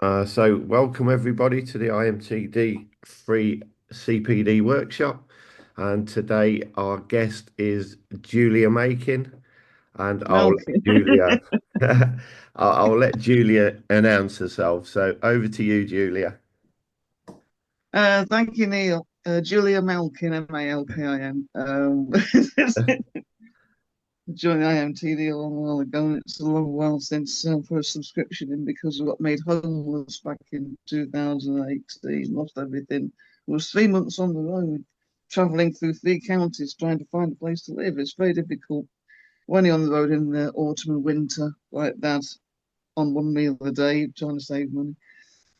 So welcome everybody to the IMTD free CPD workshop. And today our guest is Julia Malkin, and I'll let Malkin. Julia I'll let Julia announce herself. So over to you, Julia. Thank you, Neil. Julia Malkin, Malkin. Joined the IMTD a long while ago, and it's a long while since for a subscription in because I got made homeless back in 2018, lost everything. I was 3 months on the road, travelling through 3 counties trying to find a place to live. It's very difficult when you're on the road in the autumn and winter like that, on one meal a day, trying to save money.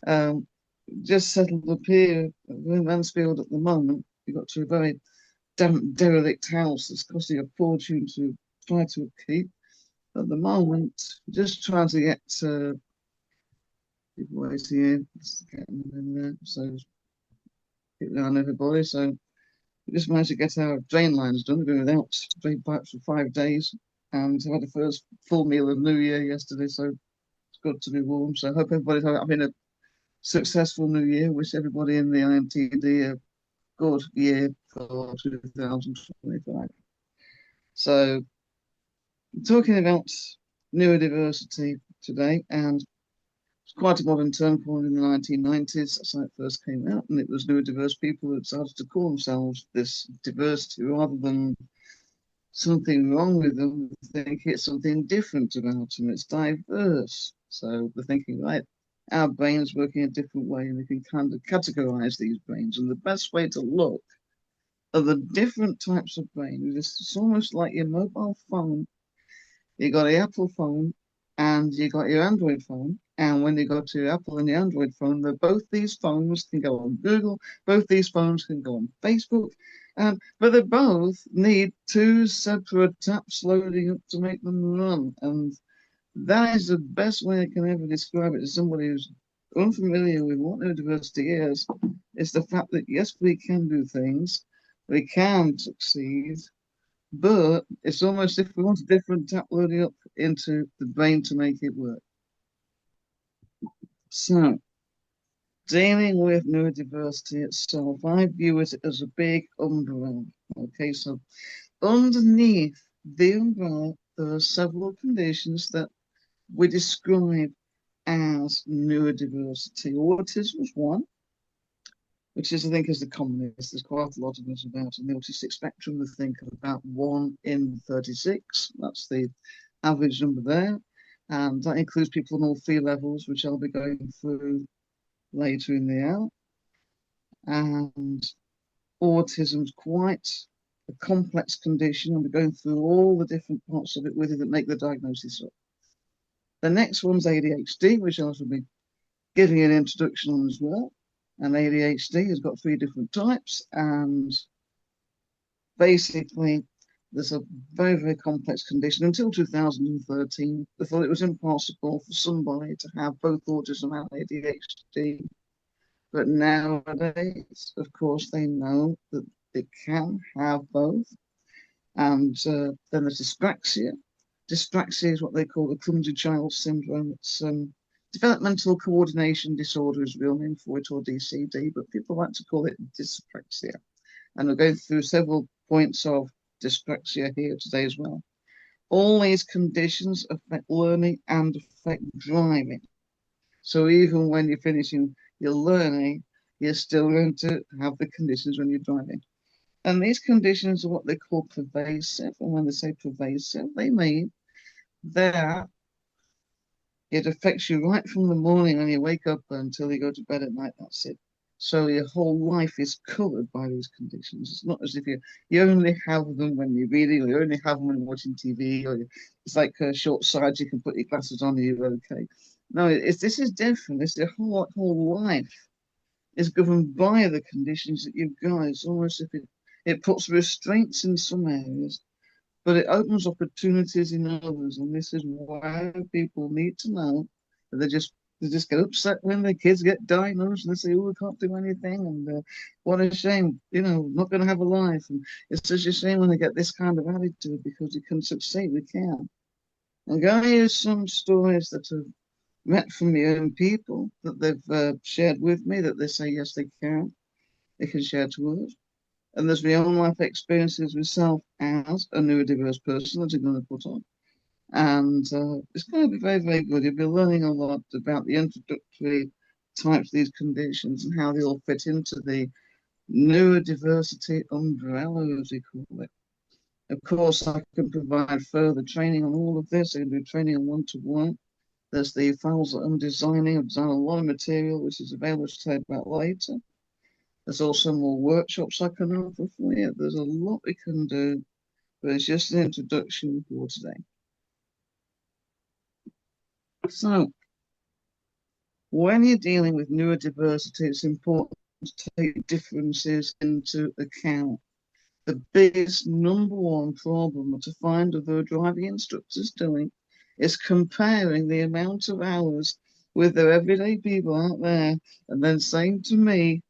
Um, just settled up here in Mansfield at the moment. We got to a very damp, derelict house that's costing a fortune to try to upkeep. At the moment, just trying to get people away here, just getting them in there. So keep an eye on everybody. So we just managed to get our drain lines done. We've been without drain pipes for 5 days, and we had the first full meal of New Year yesterday. So it's good to be warm. So I hope everybody's having a successful New Year. Wish everybody in the IMTD a good year for 2025. So, talking about neurodiversity today, and it's quite a modern term called in the 1990s. That's how it first came out, and it was neurodiverse people that started to call themselves this diversity rather than something wrong with them. They think it's something different about them, it's diverse. So, they're thinking, right, our brains work in a different way, and we can kind of categorize these brains. And the best way to look of the different types of brain. It's almost like your mobile phone. You got the Apple phone and you got your Android phone. And when you go to your Apple and your Android phone, both these phones can go on Google, both these phones can go on Facebook, but they both need two separate apps loading up to make them run. And that is the best way I can ever describe it to somebody who's unfamiliar with what neurodiversity is. It's the fact that yes, we can do things, we can succeed, but it's almost if we want a different tap loading up into the brain to make it work. So, dealing with neurodiversity itself, I view it as a big umbrella. Okay, so underneath the umbrella, there are several conditions that we describe as neurodiversity. Autism is one, which is, I think, is the commonest. There's quite a lot of us about. In the autistic spectrum, we think of about 1 in 36. That's the average number there. And that includes people on all three levels, which I'll be going through later in the hour. And autism's quite a complex condition. I'll be going through all the different parts of it with you that make the diagnosis up. The next one's ADHD, which I'll be giving an introduction on as well. And ADHD has got three different types, and basically there's a very, very complex condition. Until 2013, they thought it was impossible for somebody to have both autism and ADHD. But nowadays, of course, they know that it can have both. And then there's dyspraxia. Dyspraxia is what they call the clumsy child syndrome. It's developmental coordination disorder is the real name for it, or DCD, but people like to call it dyspraxia. And we're going through several points of dyspraxia here today as well. All these conditions affect learning and affect driving. So even when you're finishing your learning, you're still going to have the conditions when you're driving. And these conditions are what they call pervasive. And when they say pervasive, they mean that it affects you right from the morning when you wake up until you go to bed at night. That's it. So your whole life is covered by these conditions. It's not as if you only have them when you're reading, or you only have them when you're watching TV, or it's like short sighted. You can put your glasses on and you're okay. No, this is different. It's the whole life is governed by the conditions that you've got. It's almost if it puts restraints in some areas, but it opens opportunities in others. And this is why people need to know that they just get upset when their kids get diagnosed and they say, "Oh, we can't do anything," and what a shame, not going to have a life. And it's such a shame when they get this kind of attitude because you can succeed. We can. I'm going to use some stories that have met from my own people that they've shared with me that they say, yes, they can share to others. And there's my own life experiences myself as a neurodiverse person that I'm going to put on. And it's going to be very, very good. You'll be learning a lot about the introductory types of these conditions and how they all fit into the neurodiversity umbrella, as we call it. Of course, I can provide further training on all of this. I can do training on one-to-one. There's the files that I'm designing. I've designed a lot of material, which is available to tell you about later. There's also more workshops I can offer for you. There's a lot we can do, but it's just an introduction for today. So, when you're dealing with neurodiversity, it's important to take differences into account. The biggest number one problem to find other driving instructors doing is comparing the amount of hours with their everyday people out there and then saying to me,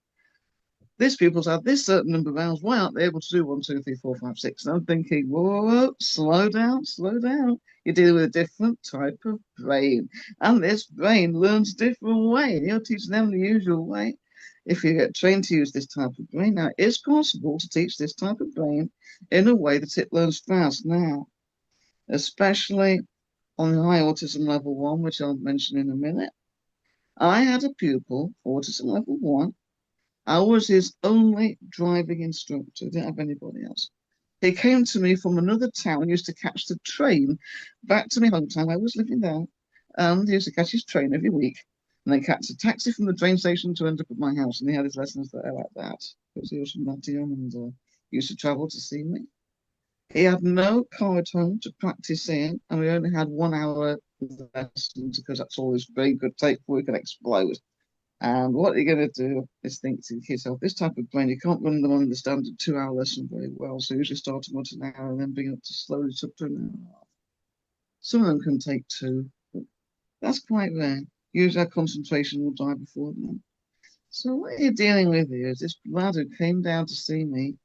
this pupil's had this certain number of hours, why aren't they able to do 1, 2, 3, 4, 5, 6? And I'm thinking, whoa, slow down, slow down. You're dealing with a different type of brain. And this brain learns a different way. You're teaching them the usual way. If you get trained to use this type of brain, now it's possible to teach this type of brain in a way that it learns fast now, especially on the high autism level 1, which I'll mention in a minute. I had a pupil, autism level 1. I was his only driving instructor. I didn't have anybody else. He came to me from another town, used to catch the train back to my hometown. I was living there, and he used to catch his train every week. And then catch a taxi from the train station to end up at my house. And he had his lessons there like that because he was from Nottingham and used to travel to see me. He had no car at home to practice in, and we only had 1 hour lessons because that's all his brain could take before he could explode. And what you're going to do is think to yourself, this type of brain, you can't run them on the standard 2 hour lesson very well. So usually start them at an hour and then bring it up to slowly up to an hour and a half. Some of them can take 2, but that's quite rare. Usually our concentration will die before then. So what you're dealing with here is this lad who came down to see me.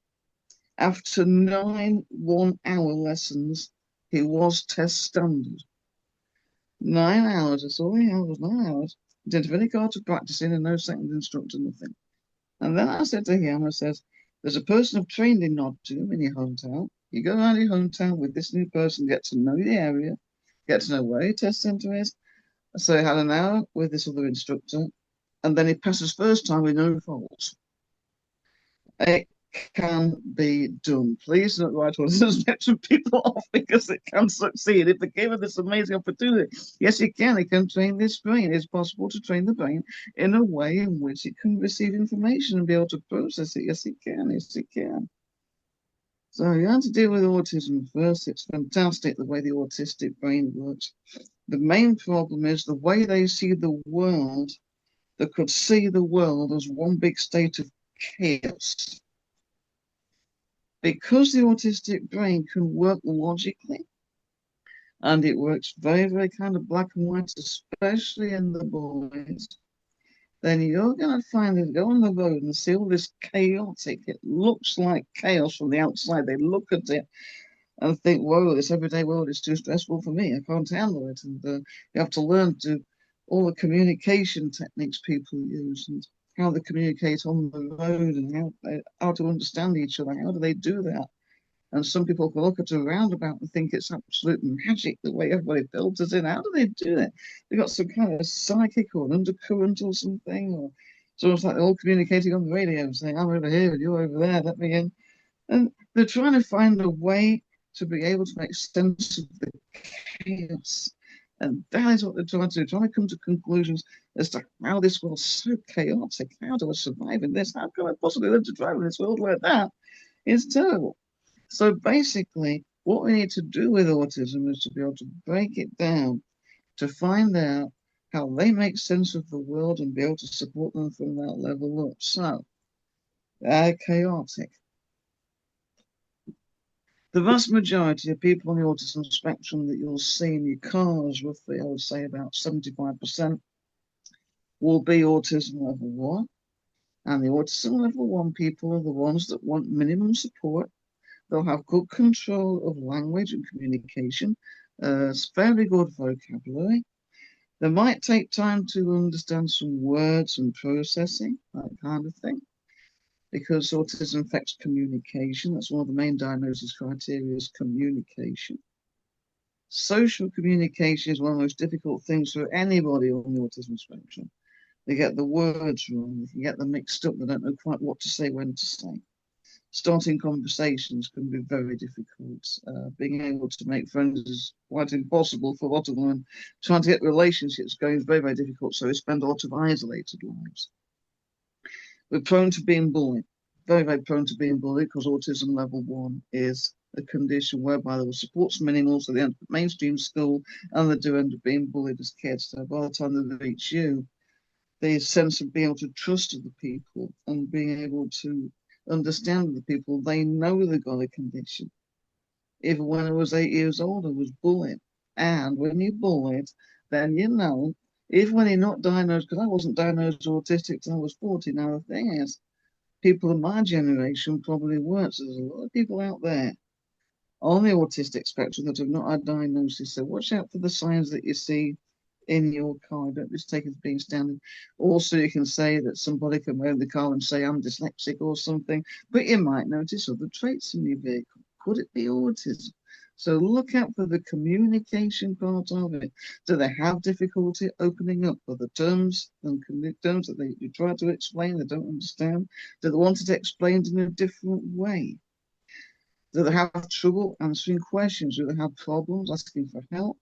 After 9 1-hour lessons, he was test standard. 9 hours, that's all he had was 9 hours. Didn't have any car to practice in and no second instructor, nothing. And then I said to him, I said, there's a person I've trained in Nottingham in your hometown. You go around your hometown with this new person, get to know the area, get to know where your test centre is. So he had an hour with this other instructor, and then he passes first time with no faults. It can be done. Please don't write autism spectrum people off because it can succeed if they're given this amazing opportunity. Yes, you can. It can train this brain. It's possible to train the brain in a way in which it can receive information and be able to process it. Yes, it can. Yes, it can. So you have to deal with autism first. It's fantastic the way the autistic brain works. The main problem is the way they see the world. They could see the world as one big state of chaos. Because the autistic brain can work logically, and it works very, very kind of black and white, especially in the boys, then you're going to find that go on the road and see all this chaotic. It looks like chaos from the outside. They look at it and think, whoa, this everyday world is too stressful for me. I can't handle it. And you have to learn to all the communication techniques people use and how they communicate on the road and how to understand each other. How do they do that? And some people can look at a roundabout and think it's absolute magic the way everybody filters in. How do they do it? They've got some kind of psychic or an undercurrent or something, or it's almost like they're all communicating on the radio, saying, I'm over here and you're over there, let me in. And they're trying to find a way to be able to make sense of the chaos. And that is what they're trying to do, trying to come to conclusions as to how this world's so chaotic. How do I survive in this? How can I possibly live to drive in this world like that? It's terrible. So basically, what we need to do with autism is to be able to break it down, to find out how they make sense of the world and be able to support them from that level up. So, they're chaotic. The vast majority of people on the autism spectrum that you'll see in your cars, roughly, I would say about 75%, will be autism level 1. And the autism level 1 people are the ones that want minimum support. They'll have good control of language and communication, fairly good vocabulary. They might take time to understand some words and processing, that kind of thing, because autism affects communication. That's one of the main diagnosis criteria is communication. Social communication is one of the most difficult things for anybody on the autism spectrum. They get the words wrong, they can get them mixed up, they don't know quite what to say, when to say. Starting conversations can be very difficult. Being able to make friends is quite impossible for a lot of them. And trying to get relationships going is very, very difficult. So they spend a lot of isolated lives. We're prone to being bullied, very, very prone to being bullied, because autism level 1 is a condition whereby there were supports minimal, so they end up at mainstream school and they do end up being bullied as kids. So by the time they reach you, the sense of being able to trust other people and being able to understand the people, they know they've got a condition. Even when I was 8 years old, I was bullied. And when you're bullied, then you know, even when you're not diagnosed, because I wasn't diagnosed autistic till I was 40. Now, the thing is, people of my generation probably weren't. So there's a lot of people out there on the autistic spectrum that have not had diagnosis. So watch out for the signs that you see in your car. Don't just take it as being standard. Also, you can say that somebody can wear the car and say, I'm dyslexic or something, but you might notice other traits in your vehicle. Could it be autism? So look out for the communication part of it. Do they have difficulty opening up for the terms and terms that you try to explain, they don't understand? Do they want it explained in a different way? Do they have trouble answering questions? Do they have problems asking for help?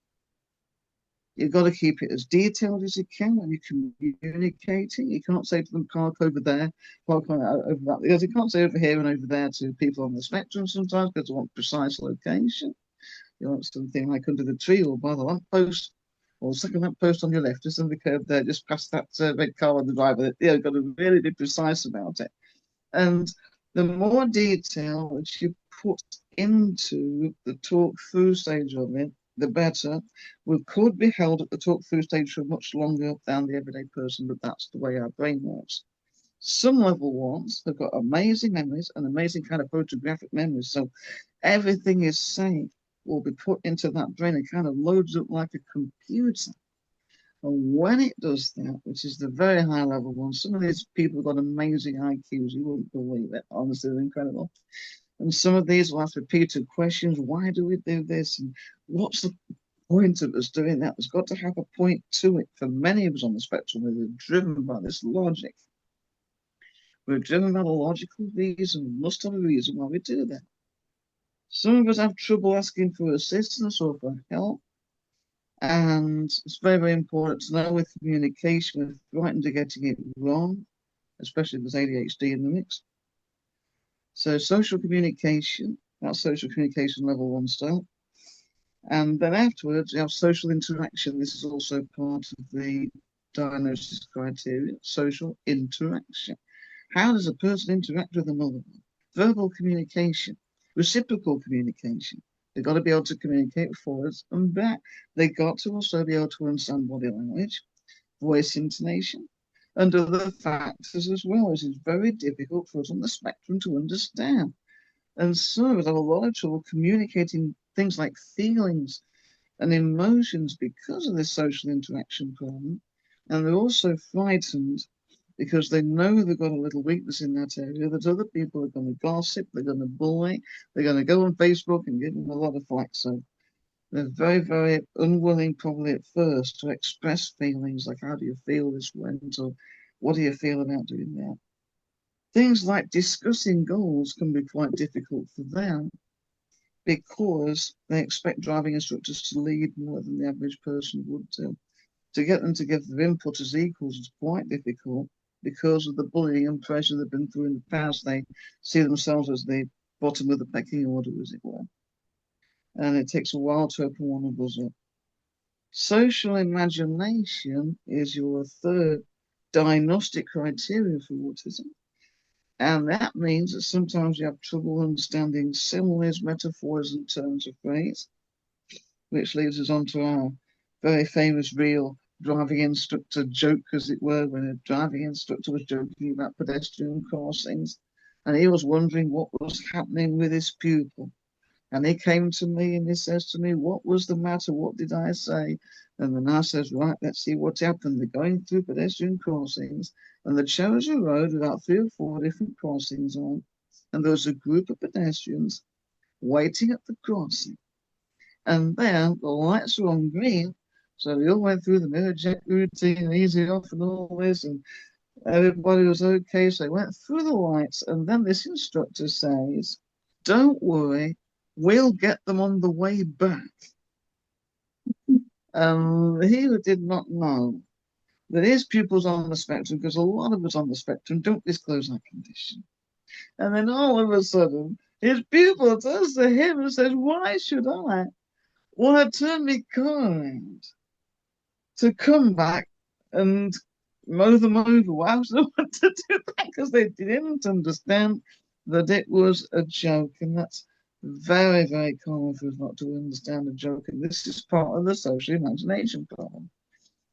You've got to keep it as detailed as you can when you're communicating. You can't say to them, park over there, park over that. Because you can't say over here and over there to people on the spectrum sometimes because they want precise location. You want something like under the tree or by the lamppost or second lamppost on your left, just on the curb there, just past that red car on the driver. You've got to really be precise about it. And the more detail that you put into the talk through stage of it, the better. We could be held at the talk through stage for much longer than the everyday person, but that's the way our brain works. Some level ones have got amazing memories and amazing kind of photographic memories. So everything is saved will be put into that brain and kind of loads up like a computer. And when it does that, which is the very high level one, some of these people have got amazing IQs. You wouldn't believe it. Honestly, they're incredible. And some of these will ask repeated questions. Why do we do this? And what's the point of us doing that? There's got to have a point to it. For many of us on the spectrum, we're driven by this logic. We're driven by a logical reason. We must have a reason why we do that. Some of us have trouble asking for assistance or for help. And it's very, very important to know with communication, we're frightened of getting it wrong, especially if there's ADHD in the mix. So social communication, that's social communication level 1 style. And then afterwards, you have social interaction. This is also part of the diagnosis criteria, social interaction. How does a person interact with another? Verbal communication, reciprocal communication. They've got to be able to communicate forwards and back. They've got to also be able to understand body language, voice intonation, and other factors as well, which is very difficult for us on the spectrum to understand. And some of us have a lot of trouble communicating things like feelings and emotions because of this social interaction problem. And they're also frightened because they know they've got a little weakness in that area, that other people are going to gossip, they're going to bully, they're going to go on Facebook and give them a lot of flack. So they're very, very unwilling probably at first to express feelings like, how do you feel this went? Or what do you feel about doing that? Things like discussing goals can be quite difficult for them because they expect driving instructors to lead more than the average person would do. To get them to give their input as equals is quite difficult because of the bullying and pressure they've been through in the past. They see themselves as the bottom of the pecking order, as it were. And it takes a while to open one of those up. Social imagination is your third diagnostic criteria for autism. And that means that sometimes you have trouble understanding similes, metaphors, and terms of phrase, which leads us on to our very famous real driving instructor joke, as it were, when a driving instructor was joking about pedestrian crossings. And he was wondering what was happening with his pupil. And he came to me and he says to me, what was the matter? What did I say? And the nurse says, right, let's see what's happened. They're going through pedestrian crossings, and they chose a road with about 3 or 4 different crossings on. And there was a group of pedestrians waiting at the crossing. And then the lights were on green. So we all went through the mirror check routine, easy off and all this, and everybody was okay. So they went through the lights, and then this instructor says, don't worry, we'll get them on the way back. He did not know that his pupils on the spectrum, because a lot of us on the spectrum don't disclose our condition. And then all of a sudden, his pupil turns to him and says, why should I want to turn my car around to come back and mow them over? Why would they want to do that? Because they didn't understand that it was a joke. And that's very, very common for us not to understand a joke. And this is part of the social imagination problem.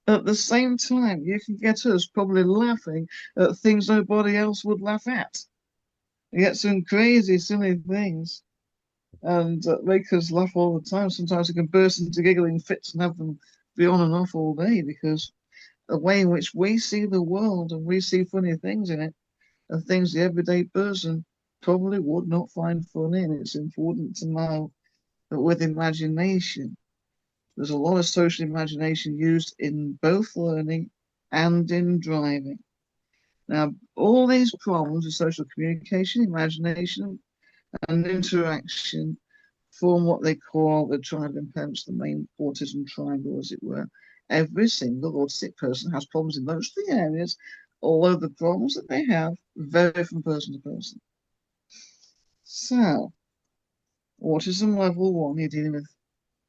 At the same time, you can get us probably laughing at things nobody else would laugh at. You get some crazy, silly things and make us laugh all the time. Sometimes we can burst into giggling fits and have them be on and off all day because the way in which we see the world and we see funny things in it are things the everyday person probably would not find funny. And it's important to know that with imagination, there's a lot of social imagination used in both learning and in driving. Now, all these problems of social communication, imagination, and interaction form what they call the triangle impairments, the main autism triangle, as it were. Every single autistic person has problems in those 3 areas, although the problems that they have vary from person to person. So, autism level 1, you're dealing with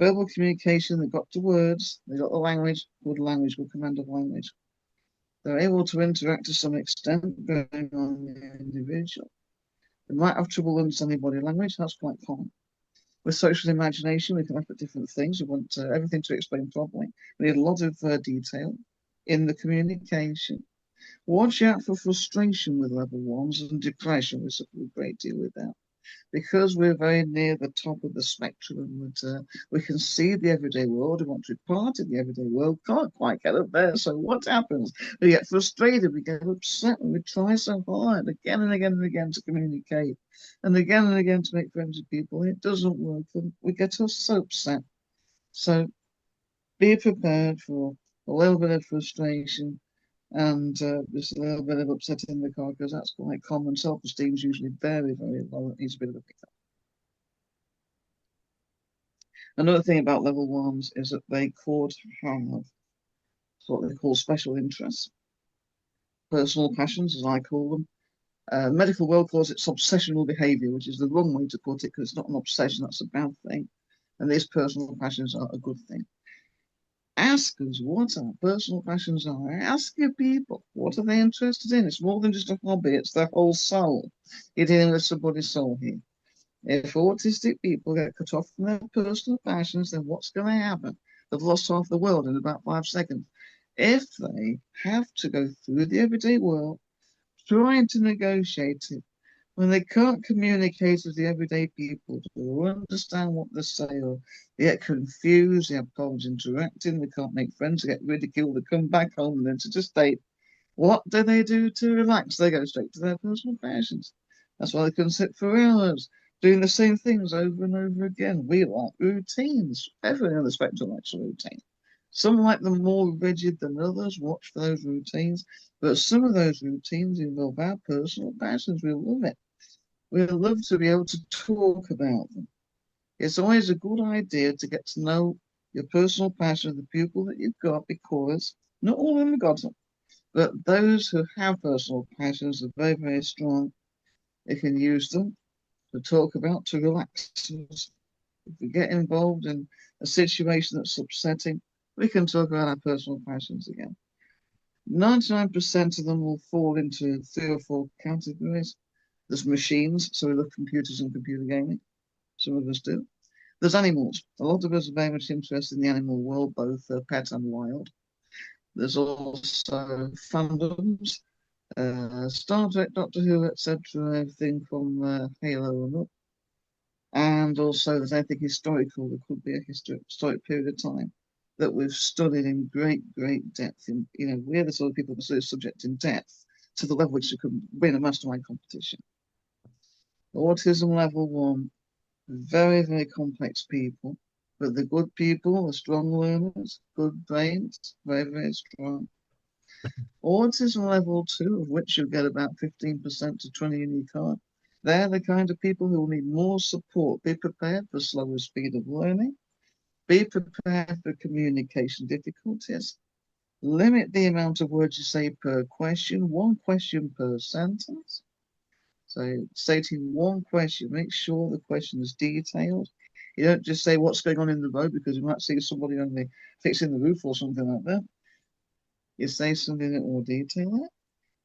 verbal communication, they got to words, they got the language, good command of language. They're able to interact to some extent, depending on the individual. They might have trouble understanding body language, that's quite common. With social imagination, we can look at different things. We want everything to explain properly. We need a lot of detail in the communication. Watch out for frustration with level 1s and depression. We suffer a great deal with that. Because we're very near the top of the spectrum and we can see the everyday world, we want to be part of the everyday world, can't quite get up there. So what happens? We get frustrated, we get upset, and we try so hard again and again and again to communicate and again to make friends with people. It doesn't work, and we get so upset. So be prepared for a little bit of frustration and just a little bit of upset in the car because that's quite common. Self-esteem is usually very, very low. It needs a bit of a pick-up. Another thing about level 1s is that they could have what they call special interests, personal passions, as I call them. Medical world calls it obsessional behavior, which is the wrong way to put it because it's not an obsession, that's a bad thing. And these personal passions are a good thing. Ask us what our personal passions are. Ask your people, what are they interested in? It's more than just a hobby, it's their whole soul. You're dealing with somebody's soul here. If autistic people get cut off from their personal passions, then what's going to happen? They've lost half the world in about 5 seconds. If they have to go through the everyday world trying to negotiate it, when they can't communicate with the everyday people to understand what they say, or they get confused, they have problems interacting, they can't make friends, they get ridiculed, they come back home and then to just state, what do they do to relax? They go straight to their personal passions. That's why they can sit for hours doing the same things over and over again. We like routines. Everyone on the spectrum likes a routine. Some like them more rigid than others. Watch for those routines. But some of those routines involve our personal passions. We love it. We love to be able to talk about them. It's always a good idea to get to know your personal passion, the pupil that you've got, because not all of them have got them. But those who have personal passions are very, very strong. They can use them to talk about, to relax us. If we get involved in a situation that's upsetting, we can talk about our personal passions again. 99% of them will fall into 3 or 4 categories. There's machines, so we love computers and computer gaming. Some of us do. There's animals. A lot of us are very much interested in the animal world, both pet and wild. There's also fandoms, Star Trek, Doctor Who, etc. Everything from Halo and up. And also there's anything historical, there could be a historic period of time that we've studied in great depth. In, we're the sort of people that study subject in depth to the level which you could win a mastermind competition. Autism level 1, very complex people, but the good people, the strong learners, good brains, very strong. Autism level 2, of which you'll get about 15% to 20 in your car, they're the kind of people who will need more support. Be prepared for slower speed of learning. Be prepared for communication difficulties. Limit the amount of words you say per question, 1 question per sentence. So stating 1 question, make sure the question is detailed. You don't just say what's going on in the road because you might see somebody only fixing the roof or something like that. You say something that will detail it.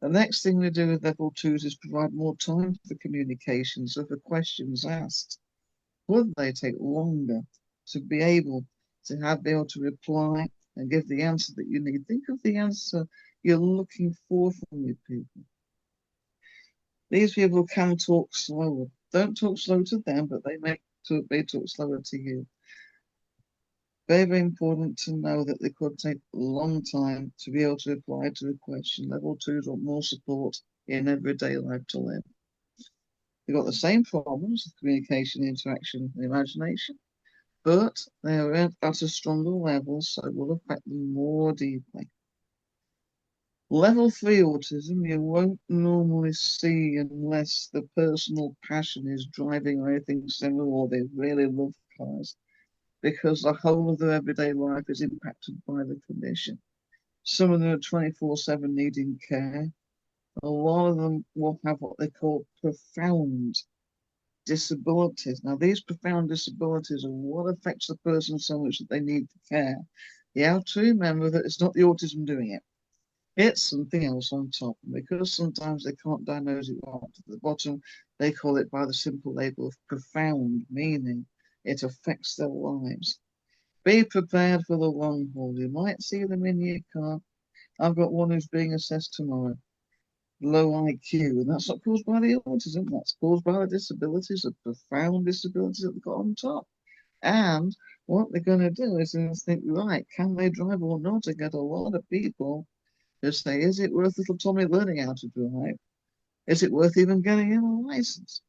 The next thing we do with level 2s is provide more time for communication. So if a question's asked, would they take longer to be able to be able to reply and give the answer that you need? Think of the answer you're looking for from your people. These people can talk slower. Don't talk slow to them, but they talk slower to you. Very important to know that they could take a long time to be able to reply to a question. Level 2s want more support in everyday life to live. They've got the same problems with communication, interaction, and imagination, but they are at a stronger level, so it will affect them more deeply. Level 3 autism, you won't normally see unless the personal passion is driving or anything similar, or they really love cars, because the whole of their everyday life is impacted by the condition. Some of them are 24/7 needing care. A lot of them will have what they call profound disabilities. Now, these profound disabilities are what affects the person so much that they need the care. You have to remember that it's not the autism doing it. It's something else on top. And because sometimes they can't diagnose it right at the bottom, they call it by the simple label of profound, meaning it affects their lives. Be prepared for the long haul. You might see them in your car. I've got one who's being assessed tomorrow. Low IQ, and that's not caused by the autism, that's caused by the disabilities, the profound disabilities that they've got on top. And what they're going to do is think, right, can they drive or not? I get a lot of people who say, is it worth little Tommy learning how to drive? Is it worth even getting him a license?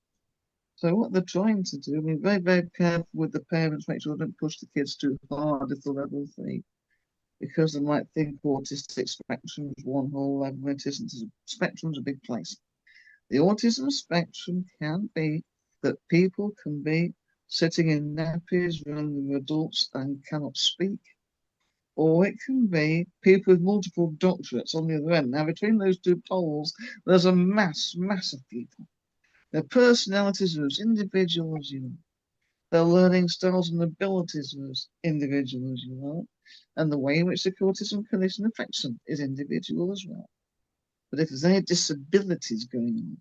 So what they're trying to do, I mean, very careful with the parents, make sure they don't push the kids too hard if they're level 3, because they might think autistic spectrum is one whole level. It isn't. Spectrum's a big place. The autism spectrum can be that people can be sitting in nappies when they're adults and cannot speak, or it can be people with multiple doctorates on the other end. Now, between those 2 poles, there's a mass of people. Their personalities are as individual as you are. Their learning styles and abilities are as individual as you are. And the way in which the autism condition affects them is individual as well. But if there's any disabilities going on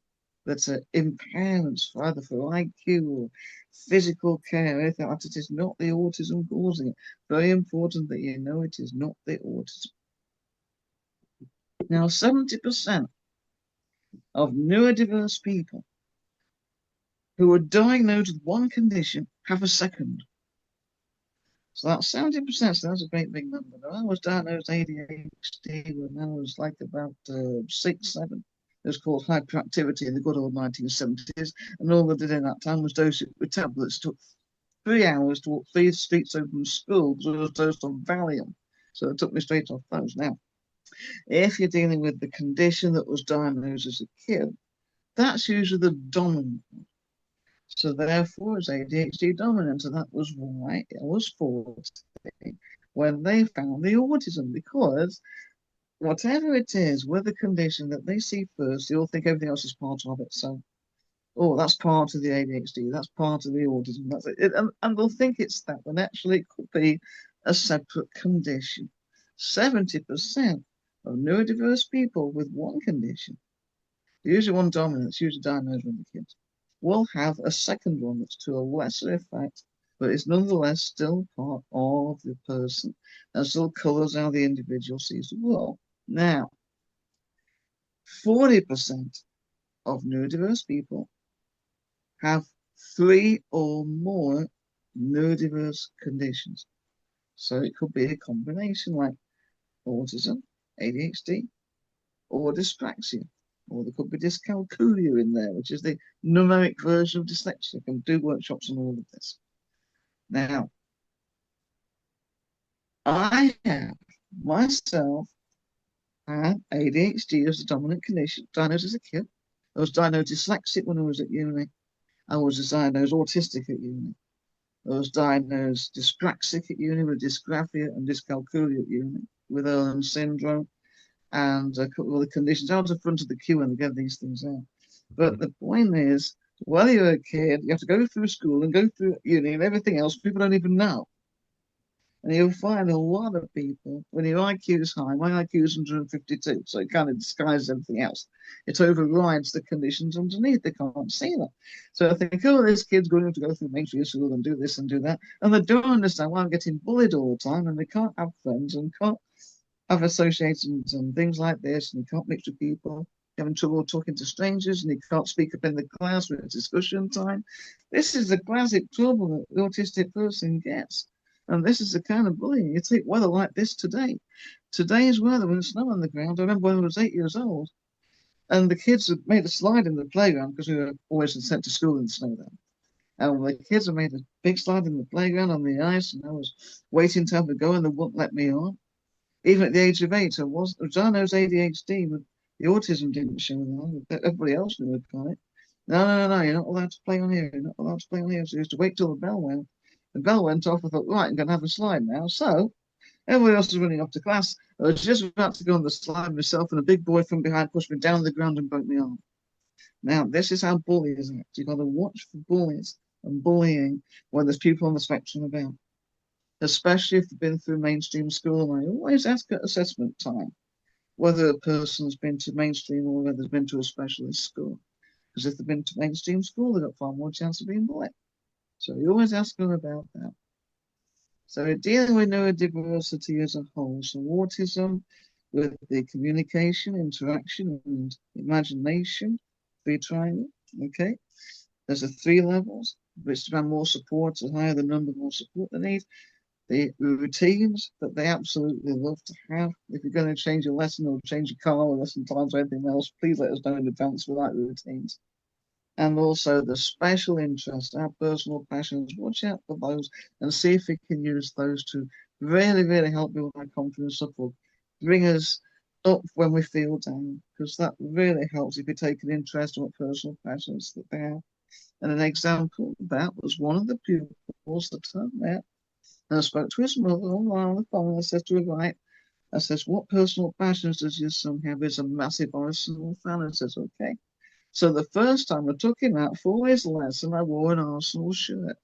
that are impairments either for IQ or physical care, anything like that, it is not the autism causing it. Very important that you know it is not the autism. Now, 70% of neurodiverse people who are diagnosed with one condition have a second. So that's 70%, so that's a great big number. Now, I was diagnosed ADHD when I was like about 6, 7. It was called hyperactivity in the good old 1970s, and all I did in that time was dose it with tablets. It took 3 hours to walk 3 streets home from school because I was dosed on Valium. So it took me straight off those. Now, if you're dealing with the condition that was diagnosed as a kid, that's usually the dominant one. So therefore, it's ADHD dominant, and that was why it was 40 when they found the autism, because whatever it is, with the condition that they see first, they all think everything else is part of it. So, oh, that's part of the ADHD, that's part of the autism, that's it. And they'll think it's that, when actually it could be a separate condition. 70% of neurodiverse people with one condition, usually one dominant, it's usually diagnosed when the kids, will have a second one that's to a lesser effect, but it's nonetheless still part of the person and still colours how the individual sees the world. Now, 40% of neurodiverse people have 3 or more neurodiverse conditions. So it could be a combination like autism, ADHD, or dyspraxia. Or there could be dyscalculia in there, which is the numeric version of dyslexia. I can do workshops on all of this. Now, I have myself had ADHD as a dominant condition, diagnosed as a kid. I was diagnosed dyslexic when I was at uni. I was diagnosed autistic at uni. I was diagnosed dyspraxic at uni with dysgraphia and dyscalculia at uni with Irlen syndrome and a couple of other conditions. I was in front of the queue when they get these things out. But the point is, while you're a kid, you have to go through school and go through uni and everything else people don't even know. And you'll find a lot of people, when your IQ is high, my IQ is 152, so it kind of disguises everything else. It overrides the conditions underneath. They can't see that. So I think, oh, this kid's going to go through mainstream school and do this and do that. And they don't understand why I'm getting bullied all the time and they can't have friends and can't have associations and things like this, and you can't mix with people, you're having trouble talking to strangers, and you can't speak up in the class when it's discussion time. This is the classic trouble that the autistic person gets. And this is the kind of bullying. You take weather like this today. Today's weather, when there's snow on the ground, I remember when I was 8 years old, and the kids had made a slide in the playground because we were always sent to school in the snow then. And the kids had made a big slide in the playground on the ice, and I was waiting to have a go, and they wouldn't let me on. Even at the age of 8, I was diagnosed ADHD, but the autism didn't show that. Everybody else knew about it. No, you're not allowed to play on here. You're not allowed to play on here. So you used to wait till the bell went. The bell went off. I thought, right, I'm going to have a slide now. So everybody else was running off to class. I was just about to go on the slide myself, and a big boy from behind pushed me down on the ground and broke my arm. Now, this is how bullies act. You've got to watch for bullies and bullying when there's people on the spectrum about, especially if they've been through mainstream school. And I always ask at assessment time whether a person's been to mainstream or whether they've been to a specialist school. Because if they've been to mainstream school, they've got far more chance of being bullied. So you always ask them about that. So dealing with neurodiversity as a whole, so autism with the communication, interaction, and imagination, free triangle, okay? There's a 3 levels, which demand more support. The higher the number, more support they need. The routines that they absolutely love to have. If you're going to change your lesson or change your car or lesson times or anything else, please let us know in advance. We like routines. And also the special interest, our personal passions. Watch out for those and see if we can use those to really, really help build our confidence up or bring us up when we feel down, because that really helps if you take an interest in what personal passions that they have. And an example of that was one of the pupils that I met. And I spoke to his mother on the phone. I said to her, right, I says, what personal passions does your son have? He's a massive Arsenal fan. I says, okay. So the first time I took him out for his lesson, I wore an Arsenal shirt.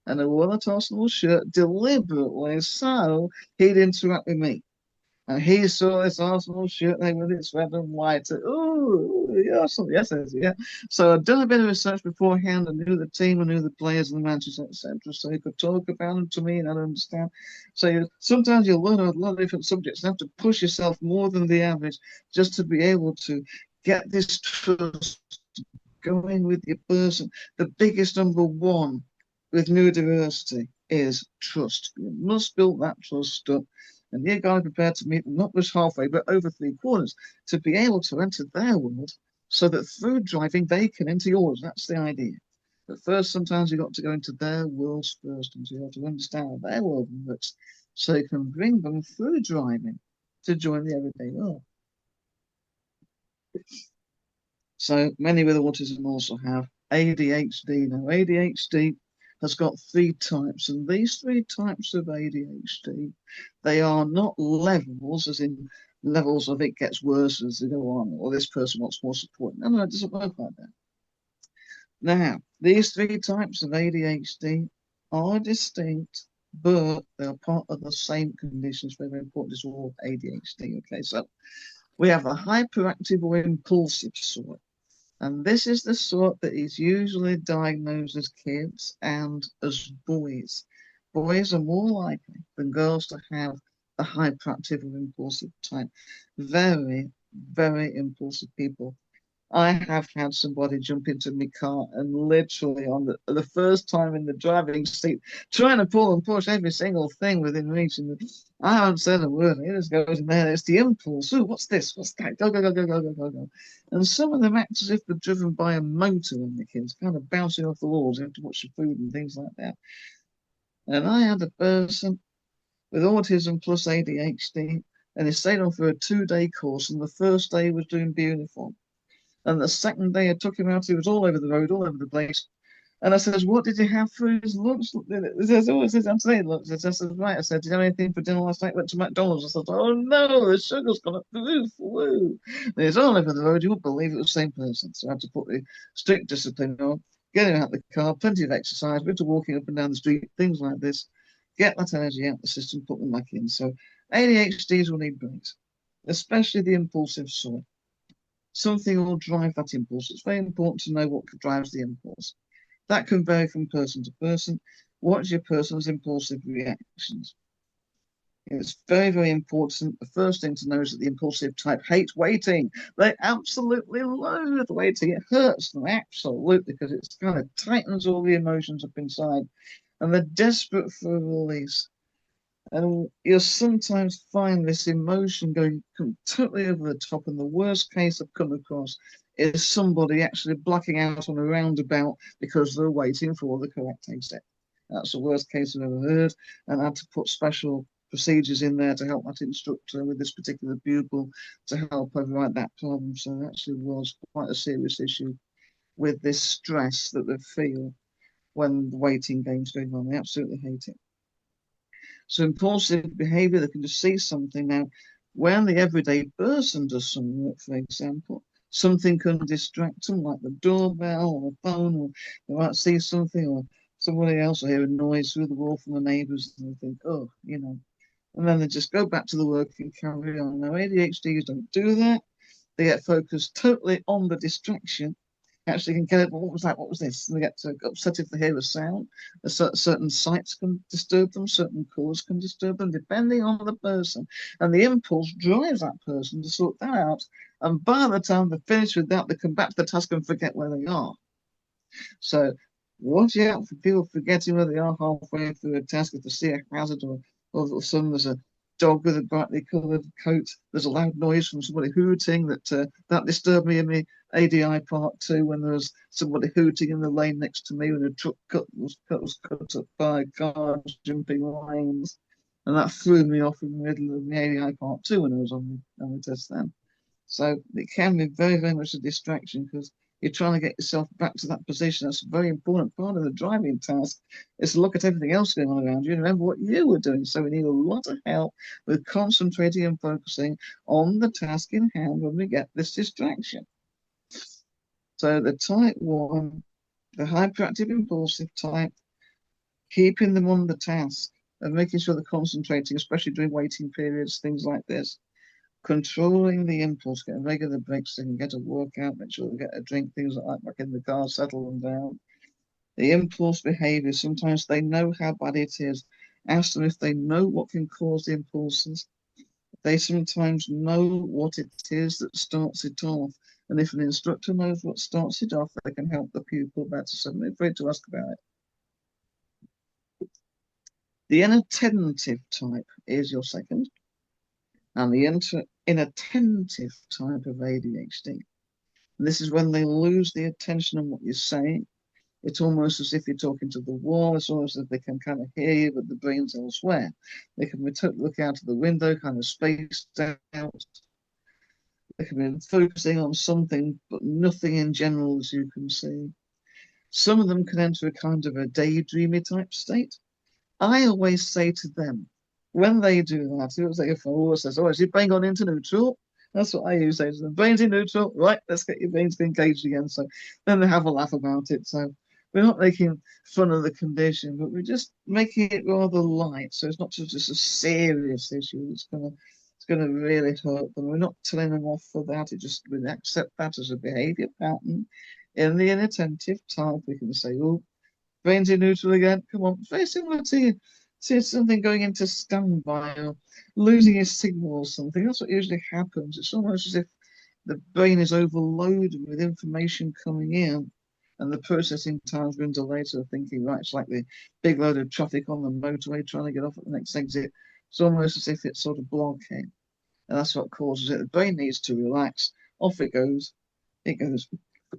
And I wore that Arsenal shirt deliberately so he'd interact with me. And he saw this Arsenal shirt with its red and white. Oh, Arsenal, yes, yeah. So I'd done a bit of research beforehand. I knew the team, I knew the players and the matches, etc. So he could talk about them to me and I'd understand. So sometimes you'll learn a lot of different subjects and have to push yourself more than the average just to be able to get this trust going with your person. The biggest number one with neurodiversity is trust. You must build that trust up. And you're going to be prepared to meet them not just halfway, but over 3/4 to be able to enter their world so that through driving, they can enter yours. That's the idea. But first, sometimes you've got to go into their worlds first and you have to understand how their world works so you can bring them through driving to join the everyday world. So many with autism also have ADHD. Now, ADHD has got 3 types, and these 3 types of ADHD, they are not levels, as in levels of it gets worse as they go on, or this person wants more support. No, it doesn't work like that. Now, these 3 types of ADHD are distinct, but they're part of the same conditions. Very important is all ADHD. Okay, so we have the hyperactive or impulsive sort. And this is the sort that is usually diagnosed as kids and as boys. Boys are more likely than girls to have the hyperactive or impulsive type. Very, very impulsive people. I have had somebody jump into my car and literally on the first time in the driving seat, trying to pull and push every single thing within reach. And I haven't said a word. He just goes in there. It's the impulse. Ooh, what's this? What's that? Go, go, go, go, go, go, go, go. And some of them act as if they're driven by a motor when the kids kind of bouncing off the walls. You have to watch the food and things like that. And I had a person with autism plus ADHD, and he stayed on for a 2-day course. And the first day he was doing beautiful. And the second day I took him out, he was all over the road, all over the place. And I says, what did you have for his lunch? He says, oh, it says, I'm saying lunch. I says, right. I said, did you have anything for dinner last night? Went to McDonald's. I said, oh no, the sugar's gone up the roof. Woo. And he's all over the road. You wouldn't believe it was the same person. So I had to put the strict discipline on, get him out of the car, plenty of exercise, bit of walking up and down the street, things like this. Get that energy out of the system, put them back in. So ADHDs will need breaks, especially the impulsive sort. Something will drive that impulse. It's very important to know what drives the impulse. That can vary from person to person. What's your person's impulsive reactions? It's very, very important. The first thing to know is that the impulsive type hate waiting. They absolutely loathe waiting. It hurts them, absolutely, because it kind of tightens all the emotions up inside. And they're desperate for a release. And you'll sometimes find this emotion going totally over the top. And the worst case I've come across is somebody actually blacking out on a roundabout because they're waiting for the correct exit. That's the worst case I've ever heard. And I had to put special procedures in there to help that instructor with this particular pupil to help override that problem. So it actually was quite a serious issue with this stress that they feel when the waiting game's going on. They absolutely hate it. So impulsive behavior, they can just see something. Now, when the everyday person does some work, for example, something can distract them, like the doorbell or the phone, or they might see something, or somebody else will hear a noise through the wall from the neighbours, and they think, oh, and then they just go back to the work and carry on. Now, ADHDs don't do that. They get focused totally on the distraction. Actually can get it. What was that? What was this? And they get upset if they hear a sound. Certain sights can disturb them. Certain colours can disturb them, depending on the person. And the impulse drives that person to sort that out. And by the time they're finished with that, they come back to the task and forget where they are. So watch out for people forgetting where they are halfway through a task. If they see a hazard or suddenly there's a dog with a brightly coloured coat, there's a loud noise from somebody hooting that disturbed me in my ADI part 2 when there was somebody hooting in the lane next to me when a truck was cut up by cars jumping lanes. And that threw me off in the middle of the ADI part 2 when I was on the test then. So it can be very, very much a distraction because you're trying to get yourself back to that position. That's a very important part of the driving task, is to look at everything else going on around you and remember what you were doing. So we need a lot of help with concentrating and focusing on the task in hand when we get this distraction. So the type 1, the hyperactive impulsive type, keeping them on the task and making sure they're concentrating, especially during waiting periods, things like this. Controlling the impulse, getting regular breaks, they can get a workout, make sure they get a drink, things like that, back in the car, settle them down. The impulse behavior, sometimes they know how bad it is. Ask them if they know what can cause the impulses. They sometimes know what it is that starts it off. And if an instructor knows what starts it off, they can help the pupil better. So don't be afraid to ask about it. The inattentive type is your second. And the inattentive type of ADHD. And this is when they lose the attention on what you're saying. It's almost as if you're talking to the wall. It's almost as if they can kind of hear you, but the brain's elsewhere. They can be totally look out of the window, kind of spaced out. They can be focusing on something, but nothing in general, as you can see. Some of them can enter a kind of a daydreamy type state. I always say to them, when they do that, it was like if I says, oh, is your brain gone into neutral? That's what I use. Say to them, brain's in neutral, right? Let's get your brains engaged again. So then they have a laugh about it. So we're not making fun of the condition, but we're just making it rather light. So it's not just a serious issue. It's gonna really hurt them. We're not telling them off for that. It just we accept that as a behaviour pattern. In the inattentive type, we can say, oh, brains in neutral again. Come on, very similar to something going into standby or losing a signal or something. That's what usually happens. It's almost as if The brain is overloaded with information coming in, and the processing time's been delayed. So thinking, right, it's like the big load of traffic on the motorway trying to get off at the next exit. It's almost as if it's sort of blocking. And that's what causes it. The brain needs to relax. Off it goes. It goes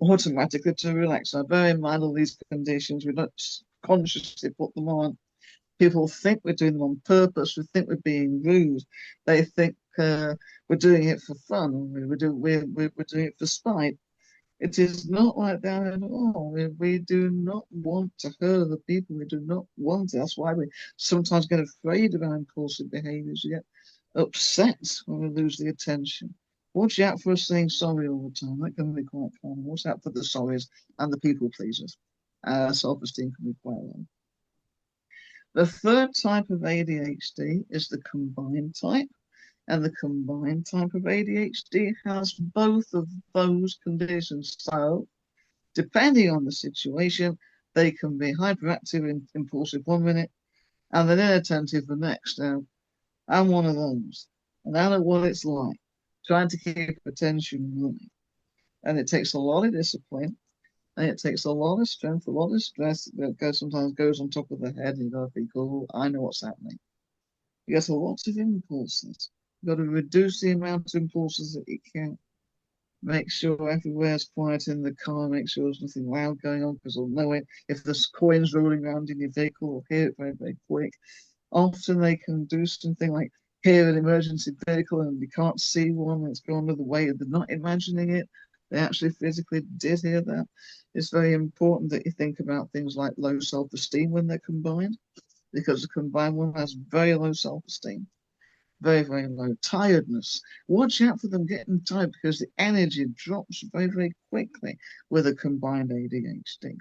automatically to relax. So bear in mind all these conditions. We don't consciously put them on. People think we're doing them on purpose. We think we're being rude. They think we're doing it for fun. We're doing it for spite. It is not like that at all. We do not want to hurt other people. We do not want it. That's why we sometimes get afraid of our impulsive behaviors. We get upset when we lose the attention. Watch out for us saying sorry all the time. That can be quite common. Watch out for the sorries and the people pleasers. Self-esteem can be quite low. The third type of ADHD is the combined type. And the combined type of ADHD has both of those conditions. So, depending on the situation, they can be hyperactive and impulsive 1 minute and then inattentive the next. Now, I'm one of those. And I know what it's like trying to keep attention running. And it takes a lot of discipline and it takes a lot of strength, a lot of stress that sometimes goes on top of the head. And you've got to think, oh, I know what's happening. You get a lot of impulses. You've got to reduce the amount of impulses that you can. Make sure everywhere's quiet in the car. Make sure there's nothing loud going on because they'll know it. If there's coins rolling around in your vehicle, they'll hear it very, very quick. Often they can do something like hear an emergency vehicle and you can't see one that's gone the other way. They're not imagining it. They actually physically did hear that. It's very important that you think about things like low self-esteem when they're combined, because the combined one has very low self-esteem, very, very low tiredness. Watch out for them getting tired because the energy drops very, very quickly with a combined ADHD.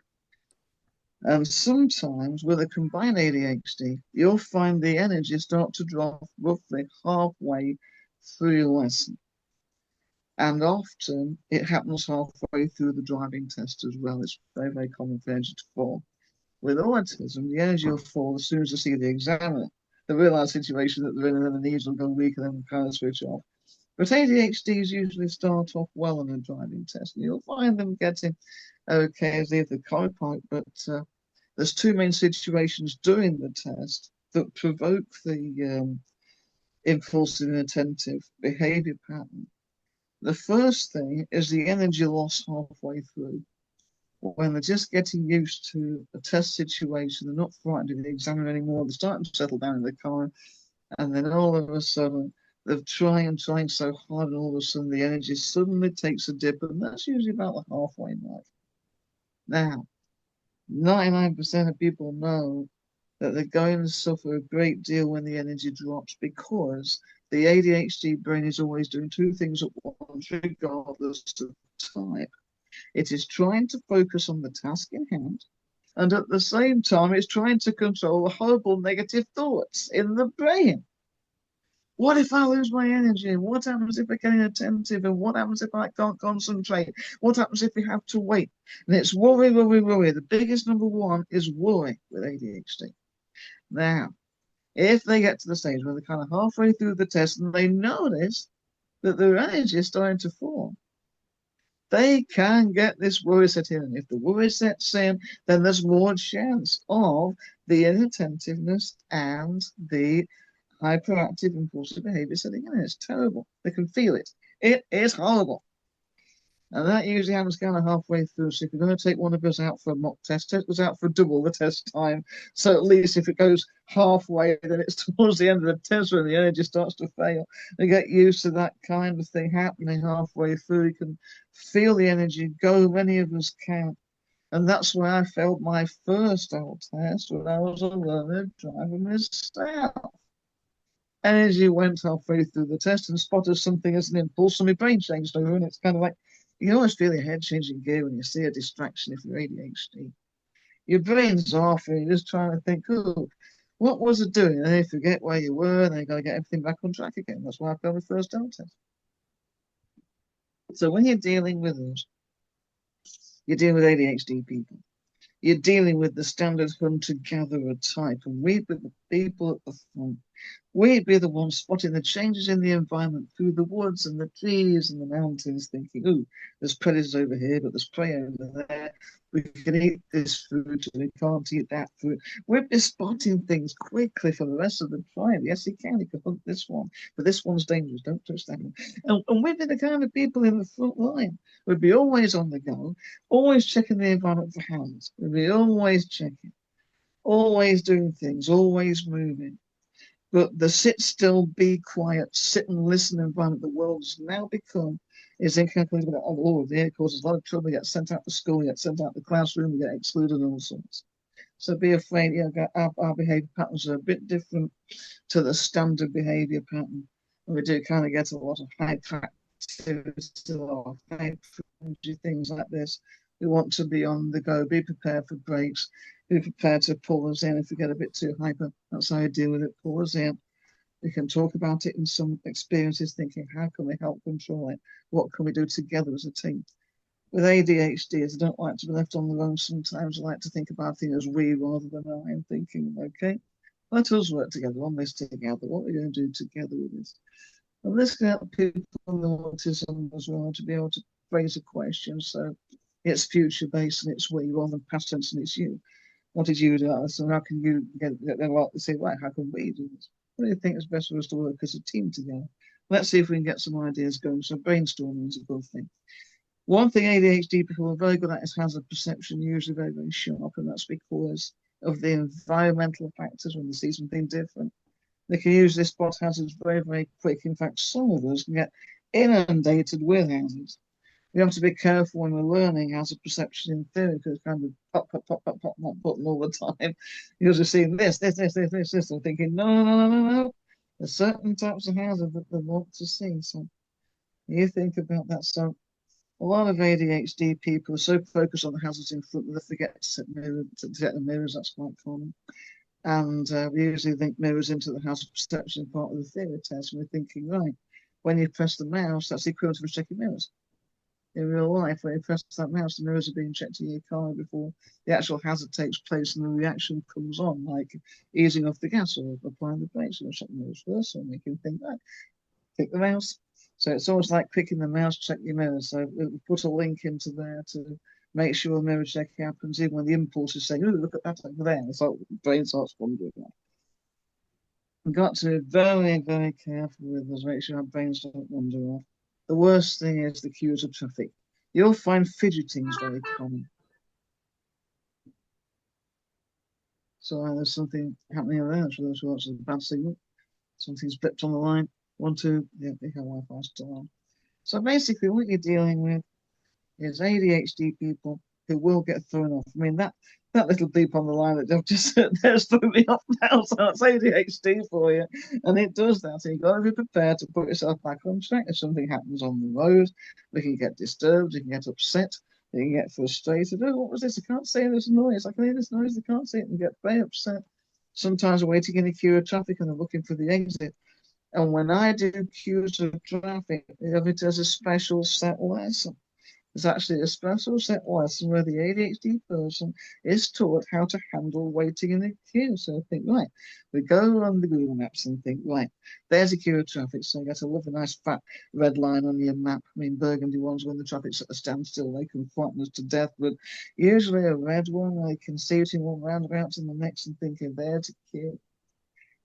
And sometimes with a combined ADHD, you'll find the energy start to drop roughly halfway through your lesson. And often it happens halfway through the driving test as well. It's very, very common for energy to fall. With autism, the energy will fall as soon as they see the examiner. They realise the situation that they're in, and then the knees will go weak and then kind of switch off. But ADHDs usually start off well on a driving test, and you'll find them getting okay as they have the co-pilot, but there's two main situations during the test that provoke the impulsive and attentive behavior pattern. The first thing is the energy loss halfway through. When they're just getting used to a test situation, they're not frightened of the examiner anymore, they're starting to settle down in the car, and then all of a sudden they're trying so hard, and all of a sudden the energy suddenly takes a dip, and that's usually about the halfway mark. Now, 99% of people know that they're going to suffer a great deal when the energy drops because the ADHD brain is always doing two things at once, regardless of type. It is trying to focus on the task in hand, and at the same time, it's trying to control the horrible negative thoughts in the brain. What if I lose my energy? What happens if I get inattentive? And what happens if I can't concentrate? What happens if we have to wait? And it's worry, worry, worry. The biggest number one is worry with ADHD. Now, if they get to the stage where they're kind of halfway through the test and they notice that their energy is starting to fall, they can get this worry set in. And if the worry sets in, then there's more chance of the inattentiveness and the hyperactive impulsive behavior setting in. It's terrible. They can feel it. It is horrible. And that usually happens kind of halfway through. So if you're going to take one of us out for a mock test, take us out for double the test time. So at least if it goes halfway, then it's towards the end of the test when the energy starts to fail. They get used to that kind of thing happening halfway through. You can feel the energy go. Many of us can. And that's why I failed my first out test when I was a learner driving myself. Energy went halfway through the test and spotted something as an impulse, and my brain changed over, and it's kind of like you can almost feel your head changing gear when you see a distraction if you're ADHD. Your brain's off and you're just trying to think, oh, what was it doing? And then you forget where you were, and then you've got to get everything back on track again. That's why I failed the first out test. So when you're dealing with us, you're dealing with ADHD people. You're dealing with the standard hunter-gatherer type. And people at the front. We'd be the ones spotting the changes in the environment through the woods and the trees and the mountains, thinking, "Ooh, there's predators over here, but there's prey over there. We can eat this fruit and we can't eat that fruit." We'd be spotting things quickly for the rest of the tribe. Yes, you can. You can hunt this one, but this one's dangerous. Don't touch that one. And we'd be the kind of people in the front line. We'd be always on the go, always checking the environment for hazards. We'd be always checking, always doing things, always moving. But the sit still, be quiet, sit and listen environment the world's now become is incalculable. Oh, it causes a lot of trouble. You get sent out to school, you get sent out to the classroom, you get excluded and all sorts. So be afraid, our behavior patterns are a bit different to the standard behavior pattern. And we do kind of get a lot of hyperactivity, a lot of hyperactivity, things like this. We want to be on the go, be prepared for breaks, be prepared to pull us in if we get a bit too hyper. That's how you deal with it, pull us in. We can talk about it in some experiences, thinking, how can we help control it? What can we do together as a team? With ADHD, I don't like to be left on their own sometimes. I like to think about things as we rather than I am thinking, okay, let us work together on this together. What are we going to do together with this? And this can help people with autism as well to be able to raise a question. So it's future based and it's we rather than past tense and it's you. What did you do? So how can you get them out to say, right, how can we do this? What do you think is best for us to work as a team together? Let's see if we can get some ideas going. So brainstorming is a good thing. One thing ADHD people are very good at is hazard perception, usually very, very sharp, and that's because of the environmental factors when they see something different. They can usually spot hazards very, very quick. In fact, some of us can get inundated with hazards. We have to be careful when we're learning hazard perception in theory because it's kind of pop, pop, pop, pop, pop, pop, button all the time. You're just seeing this, and thinking, no, no, no, no, no. There's certain types of hazard that they want to see. So you think about that. So a lot of ADHD people are so focused on the hazards in front that they forget to set the mirrors. That's quite common. And we usually link mirrors into the hazard perception part of the theory test. And we're thinking, right, when you press the mouse, that's the equivalent of checking mirrors. In real life, when you press that mouse, the mirrors are being checked in your car before the actual hazard takes place and the reaction comes on, like easing off the gas or applying the brakes. Or check the mirrors first, so make you think, right, click the mouse. So it's almost like clicking the mouse, check your mirrors. So we put a link into there to make sure the mirror check happens, even when the impulse is saying, "Oh, look at that over there." It's like the brain starts wondering that. We've got to be very, very careful with us, make sure our brains don't wander off. The worst thing is the cues of traffic. You'll find fidgeting is very common. So there's something happening around for those who watch a bad signal. Something's blipped on the line. 1, 2, yeah, they have Wi-Fi still on. So basically what you're dealing with is ADHD people who will get thrown off. I mean, that little beep on the line that they've just there's threw me off now, so that's ADHD for you. And it does that. So you've got to be prepared to put yourself back on track. If something happens on the road, we can get disturbed, you can get upset, you can get frustrated. Oh, what was this? I can't say this noise. I can hear this noise, I can't see it, and get very upset. Sometimes we're waiting in a queue of traffic and they're looking for the exit. And when I do queues of traffic, it has a special set lesson. There's actually a special set lesson where the ADHD person is taught how to handle waiting in a queue. So think, right, we go on the Google Maps and think, right, there's a queue of traffic. So you get a lovely, nice fat red line on your map. I mean, burgundy ones, when the traffic's at a standstill, they can frighten us to death. But usually a red one, I can see it in one roundabout and the next and thinking, there's a queue.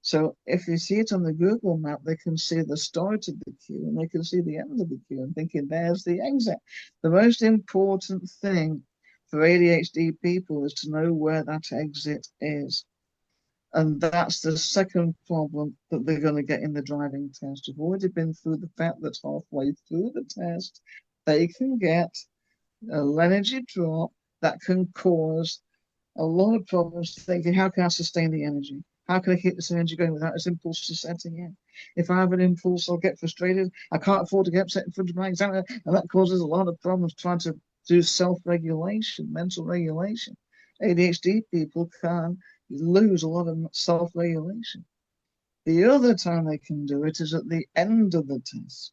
So if you see it on the Google map, they can see the start of the queue and they can see the end of the queue and thinking there's the exit. The most important thing for ADHD people is to know where that exit is. And that's the second problem that they're going to get in the driving test. You've already been through the fact that halfway through the test, they can get an energy drop that can cause a lot of problems thinking, how can I sustain the energy? How can I keep this energy going without this impulse setting in? If I have an impulse, I'll get frustrated. I can't afford to get upset in front of my examiner, and that causes a lot of problems trying to do self-regulation, mental regulation. ADHD people can lose a lot of self-regulation. The other time they can do it is at the end of the test.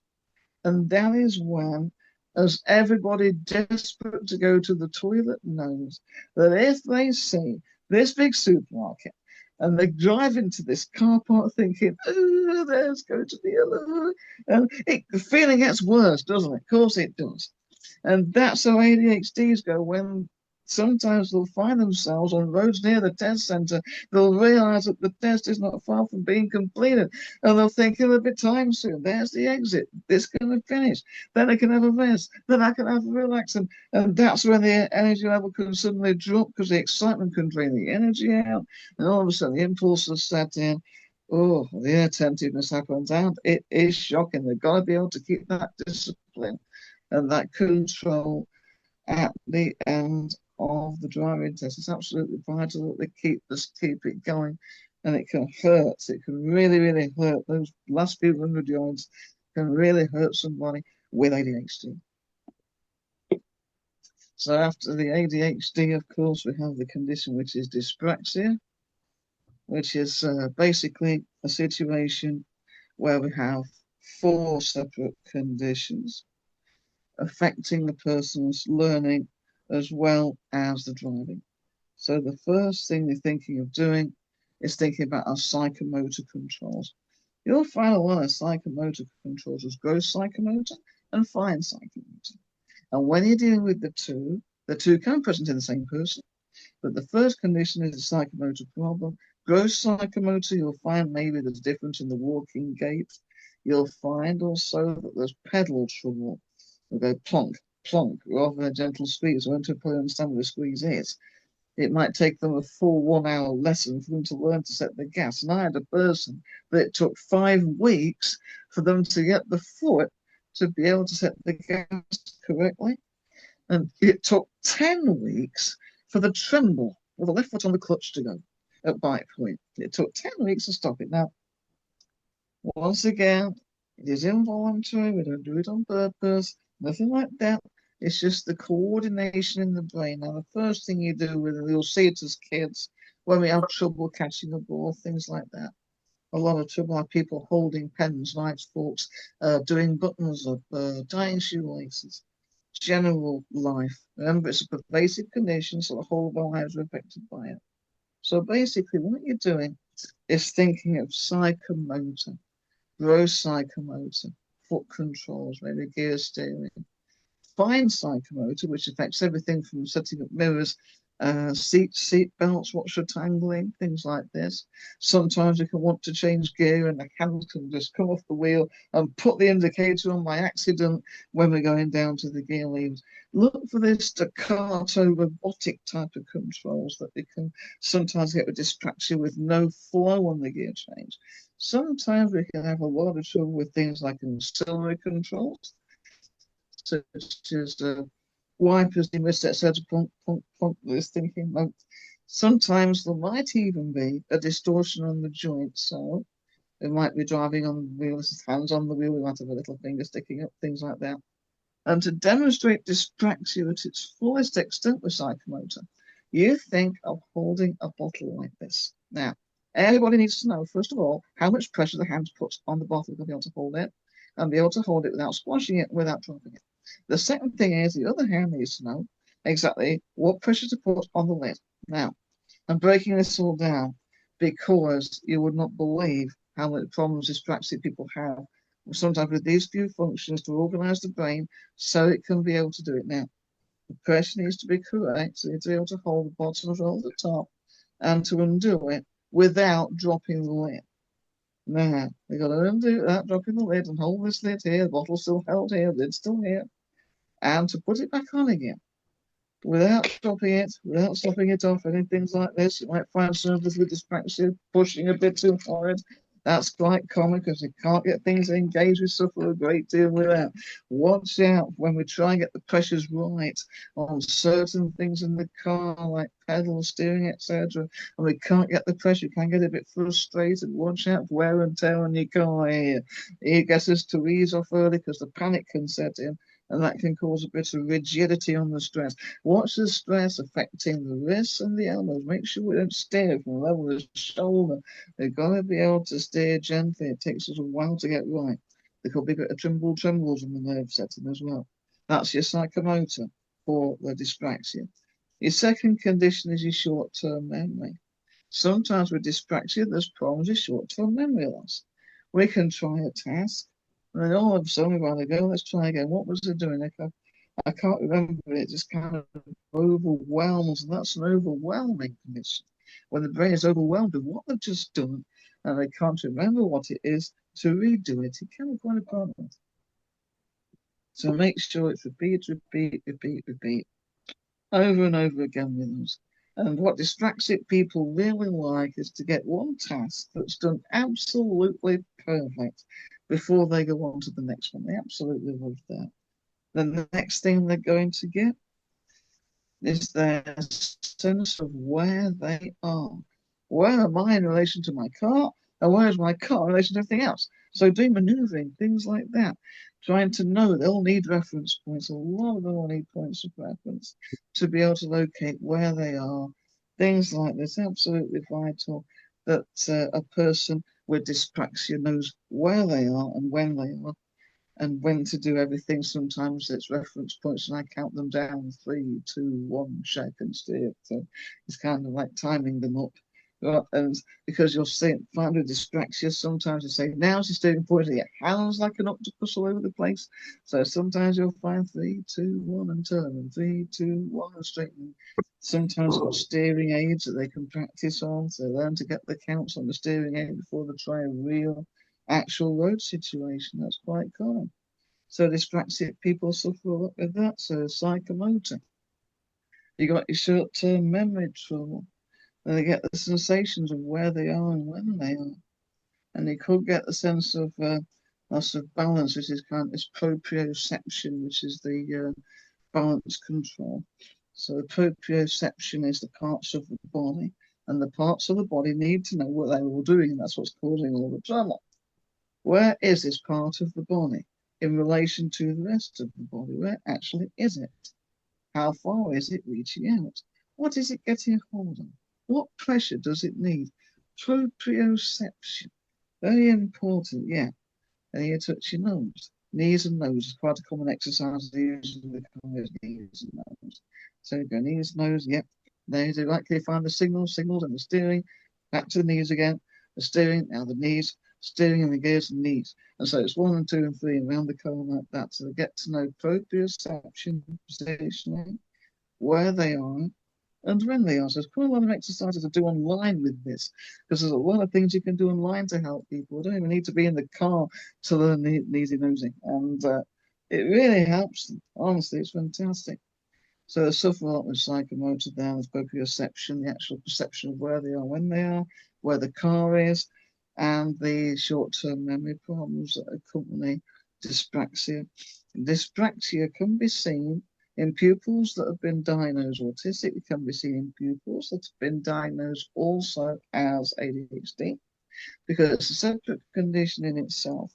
And that is when, as everybody desperate to go to the toilet knows, that if they see this big supermarket And they drive into this car park thinking, oh, there's going to be a lot. And the feeling gets worse, doesn't it? Of course it does. And that's how ADHDs go when sometimes they'll find themselves on roads near the test centre. They'll realise that the test is not far from being completed. And they'll think it'll be time soon. There's the exit. This going to finish. Then I can have a rest. Then I can have a relax. And that's when the energy level can suddenly drop because the excitement can drain the energy out. And all of a sudden the impulse will set in. Oh, the attentiveness happens. And it is shocking. They've got to be able to keep that discipline and that control at the end of the driving test. It's absolutely vital that they keep it going, and it can hurt. It can really, really hurt. Those last few 100 yards can really hurt somebody with ADHD. So after the ADHD, of course, we have the condition which is dyspraxia, which is basically a situation where we have four separate conditions affecting the person's learning as well as the driving. So the first thing you're thinking of doing is thinking about our psychomotor controls. You'll find a lot of psychomotor controls as gross psychomotor and fine psychomotor. And when you're dealing with the two can present in the same person. But the first condition is a psychomotor problem. Gross psychomotor, you'll find maybe there's a difference in the walking gait. You'll find also that there's pedal trouble. They'll go plonk, plonk, rather than a gentle squeeze. I don't probably understand what a squeeze is. It might take them a full 1 hour lesson for them to learn to set the gas. And I had a person that it took 5 weeks for them to get the foot to be able to set the gas correctly. And it took 10 weeks for the tremble with the left foot on the clutch to go at bite point. It took 10 weeks to stop it. Now, once again, it is involuntary. We don't do it on purpose. Nothing like that. It's just the coordination in the brain. Now, the first thing you do with it, you'll see it as kids when we have trouble catching a ball, things like that. A lot of trouble are people holding pens, knives, forks, doing buttons up, tying shoelaces. General life. Remember, it's a pervasive condition, so the whole of our lives are affected by it. So basically, what you're doing is thinking of psychomotor, gross psychomotor, foot controls, maybe gear steering, fine psychomotor, which affects everything from setting up mirrors, seat belts, watch your tangling, things like this. Sometimes you can want to change gear and the hand can just come off the wheel and put the indicator on by accident when we're going down to the gear levers. Look for this staccato robotic type of controls that we can sometimes get with dyspraxia with no flow on the gear change. Sometimes we can have a lot of trouble with things like ancillary controls, such as wipers, the misset said plonk, plonk, plonk, this thinking. Sometimes there might even be a distortion on the joint. So it might be driving on the wheel, his hands on the wheel, we might have a little finger sticking up, things like that. And to demonstrate dyspraxia at its fullest extent with psychomotor, you think of holding a bottle like this. Now, everybody needs to know, first of all, how much pressure the hand puts on the bottle to be able to hold it, and be able to hold it without squashing it, without dropping it. The second thing is the other hand needs to know exactly what pressure to put on the lid. Now, I'm breaking this all down because you would not believe how many problems dyspraxic people have sometimes with these few functions to organize the brain so it can be able to do it. Now, the pressure needs to be correct, so you need to be able to hold the bottom as well as the top and to undo it without dropping the lid. Now, we've got to undo that, dropping the lid and hold this lid here, the bottle's still held here, the lid's still here, and to put it back on again without stopping it, without stopping it off, and things like this. You might find some of us with dyspraxia pushing a bit too hard. That's quite common because you can't get things engaged. We suffer a great deal with that. Watch out when we try and get the pressures right on certain things in the car, like pedal, steering, etc. And we can't get the pressure, you can get a bit frustrated. Watch out for wear and tear on your car here. It gets us to ease off early because the panic can set in, and that can cause a bit of rigidity on the stress. Watch the stress affecting the wrists and the elbows. Make sure we don't steer from the level of the shoulder. We've got to be able to steer gently. It takes us a while to get right. There could be a bit of trembles in the nerve setting as well. That's your psychomotor for the dyspraxia. Your second condition is your short-term memory. Sometimes with dyspraxia, there's problems with short-term memory loss. We can try a task, and then all of a sudden we want to go, let's try again. What was it doing? I can't remember it. Just kind of overwhelms, and that's an overwhelming condition. When the brain is overwhelmed with what they've just done, and they can't remember what it is to redo it, it can be quite a problem. So make sure it's repeat, repeat, repeat, repeat, over and over again with us. And what dyspraxic people really like is to get one task that's done absolutely perfect before they go on to the next one. They absolutely love that. Then the next thing they're going to get is their sense of where they are. Where am I in relation to my car? And where is my car in relation to everything else? So doing maneuvering, things like that, trying to know they'll need reference points. A lot of them will need points of reference to be able to locate where they are. Things like this, absolutely vital that a person with dyspraxia knows where they are and when they are and when to do everything. Sometimes it's reference points and I count them down 3, 2, 1 seconds to it. So it's kind of like timing them up. And because you'll find with dyspraxia, sometimes you say, now's your steering point, your hands like an octopus all over the place. So sometimes you'll find 3, 2, 1 and turn, and 3, 2, 1 and straighten. Sometimes got steering aids that they can practice on, so they learn to get the counts on the steering aid before they try a real actual road situation. That's quite common. So dyspraxic people suffer a lot with that. So psychomotor. You got your short-term memory trouble. And they get the sensations of where they are and when they are. And they could get the sense of loss of balance, which is kind of this proprioception, which is the balance control. So the proprioception is the parts of the body, and the parts of the body need to know what they're all doing, and that's what's causing all the trouble. Where is this part of the body in relation to the rest of the body? Where actually is it? How far is it reaching out? What is it getting a hold of? What pressure does it need? Proprioception. Very important, yeah. And you touch your nose. Knees and nose is quite a common exercise. Usually the knees and nose. So you go knees, nose, yep. There you likely find the signals, and the steering. Back to the knees again. The steering, now the knees, steering and the gears and knees. And so it's 1 and 2 and 3 around the car like that. So they get to know proprioception, positioning, where they are, and when they are. So there's quite a lot of exercises to do online with this, because there's a lot of things you can do online to help people. You don't even need to be in the car to learn the easy nosing. And it really helps them. Honestly, it's fantastic. So they suffer a lot with psychomotor there, there's proprioception, the actual perception of where they are, when they are, where the car is, and the short-term memory problems that accompany dyspraxia. Dyspraxia can be seen in pupils that have been diagnosed autistic. It can be seen in pupils that have been diagnosed also as ADHD, because it's a separate condition in itself.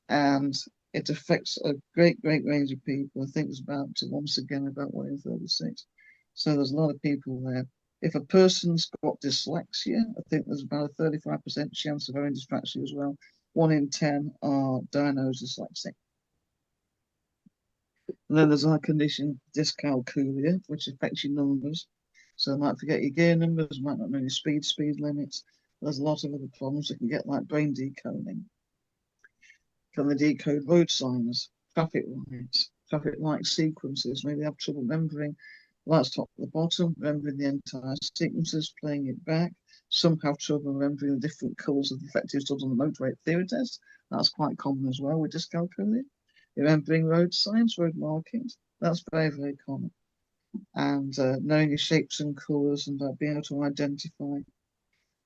And it affects a great range of people. I think it's once again, about 1 in 36. So there's a lot of people there. If a person's got dyslexia, I think there's about a 35% chance of having dyspraxia as well. 1 in 10 are diagnosed dyslexic. And then there's our condition, dyscalculia, which affects your numbers. So you might forget your gear numbers, might not know your speed limits. There's a lot of other problems that can get like brain decoding. Can they decode road signs, traffic light sequences? Maybe they have trouble remembering lights top to the bottom, remembering the entire sequences, playing it back. Some have trouble remembering the different colours of the effective studs on the motor rate theory test. That's quite common as well with dyscalculia. Remembering road signs, road markings. That's very common. And knowing your shapes and colours and being able to identify.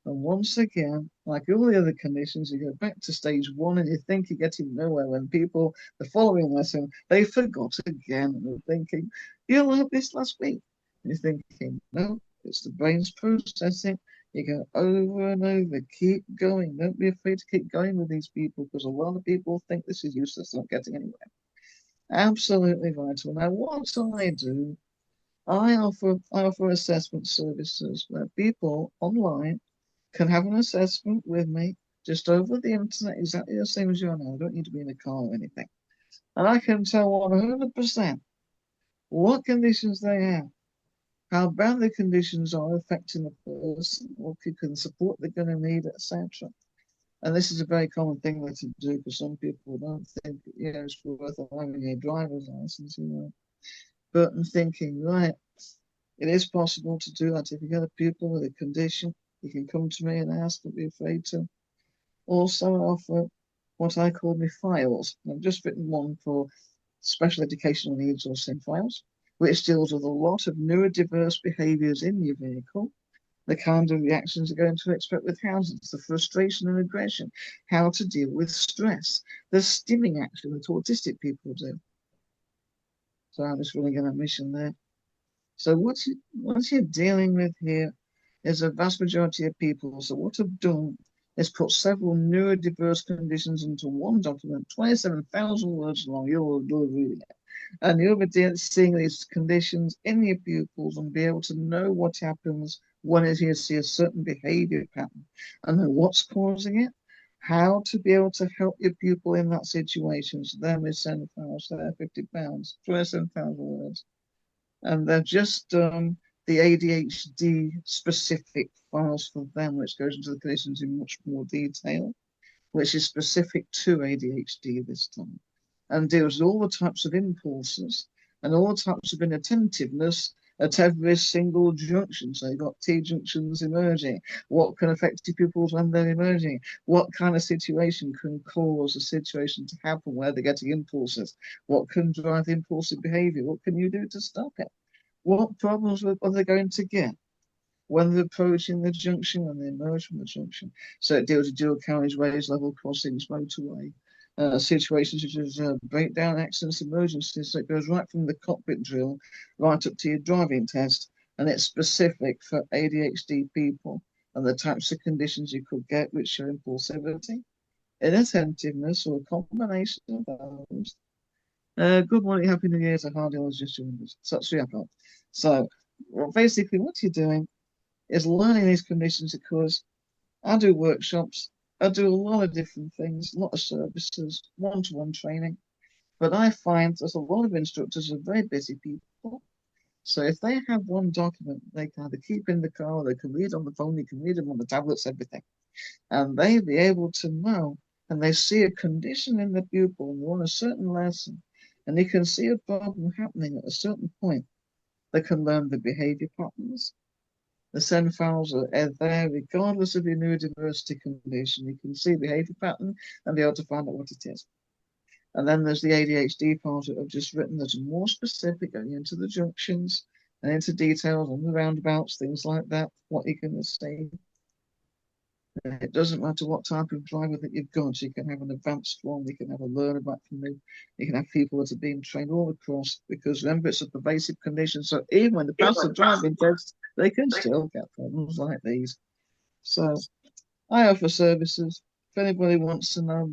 And once again, like all the other conditions, you go back to stage 1 and you think you're getting nowhere when people, the following lesson, they forgot again. And they're thinking, you learned this last week. And you're thinking, no, it's the brain's processing. You go over and over, keep going. Don't be afraid to keep going with these people, because a lot of people think this is useless, not getting anywhere. Absolutely vital. Now, what I do, I offer assessment services where people online can have an assessment with me just over the internet, exactly the same as you are now. I don't need to be in a car or anything. And I can tell 100% what conditions they have, how bad the conditions are affecting the person, what support they're going to need, etc. And this is a very common thing to do because some people don't think, it's worth having a driver's license. But I'm thinking, right, it is possible to do that. If you get a pupil with a condition, you can come to me and ask, don't be afraid to. Also, I offer what I call my files. I've just written one for special educational needs or SIN files, which deals with a lot of neurodiverse behaviours in your vehicle, the kind of reactions you're going to expect with hazards, the frustration and aggression, how to deal with stress, the stimming action that autistic people do. So I'm just running a mission there. So what you're dealing with here is a vast majority of people. So what I've done is put several neurodiverse conditions into one document, 27,000 words long. You'll reading it. And you'll be seeing these conditions in your pupils and be able to know what happens when you see a certain behavior pattern and know what's causing it, how to be able to help your pupil in that situation. So then we send files there, £50, 27,000 words. And they're just the ADHD specific files for them, which goes into the conditions in much more detail, which is specific to ADHD this time, and deals with all the types of impulses and all the types of inattentiveness at every single junction. So you've got T junctions emerging. What can affect your pupils when they're emerging? What kind of situation can cause a situation to happen where they're getting impulses? What can drive impulsive behavior? What can you do to stop it? What problems are they going to get when they're approaching the junction and they emerge from the junction? So it deals with dual carriageways, level crossings, motorway, situations such as breakdown, accidents, emergencies. So it goes right from the cockpit drill right up to your driving test. And it's specific for ADHD people and the types of conditions you could get, which show impulsivity, inattentiveness, or a combination of those. Good morning, happy new year to cardiologist. Such a help. So basically what you're doing is learning these conditions because I do workshops, I do a lot of different things, a lot of services, one-to-one training, but I find that a lot of instructors are very busy people. So if they have one document, they can either keep in the car, they can read on the phone, they can read them on the tablets, everything. And they be able to know, and they see a condition in the pupil and they're on a certain lesson, and you can see a problem happening at a certain point. They can learn the behavior patterns. The SEN files are there regardless of your neurodiversity condition. You can see behavior pattern and be able to find out what it is. And then there's the ADHD part that I've just written that are more specific, going into the junctions and into details on the roundabouts, things like that, what you can see. It doesn't matter what type of driver that you've got. You can have an advanced one, you can have a learner back from you, you can have people that are being trained all across, because remember, it's a pervasive condition. So even when they pass the driving test, they can still get problems like these. So I offer services. If anybody wants to know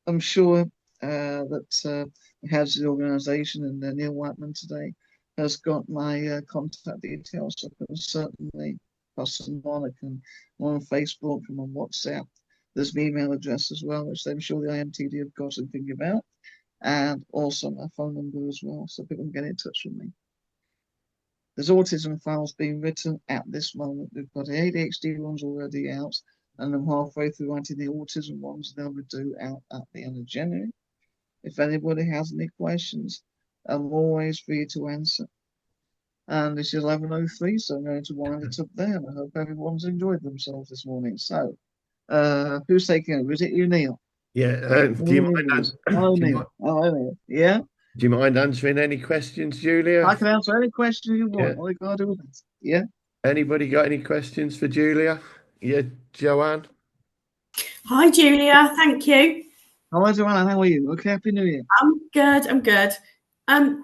I'm sure that the heads of the organisation and Neil Whiteman today has got my contact details. So I can certainly pass them on. I can on Facebook and on WhatsApp. There's my email address as well, which I'm sure the IMTD have got and think about, and also my phone number as well, so people can get in touch with me. There's autism files being written at this moment. We've got the ADHD ones already out, and I'm halfway through writing the autism ones. They'll be due out at the end of January. If anybody has any questions, I'm always free to answer. And it's 11:03, so I'm going to wind it up there. And I hope everyone's enjoyed themselves this morning. So, who's taking over? Is it you, Neil? Yeah. Do you mind? Oh, Do you Neil. mind, Oh, Neil. Yeah. do you mind answering any questions, Julia? I can answer any question you Yeah. want. All you gotta do is ask. Yeah. Anybody got any questions for Julia? Yeah, Joanne. Hi, Julia. Thank you. Hello, Joanna. How are you? Okay. Happy New Year. I'm good. I'm good.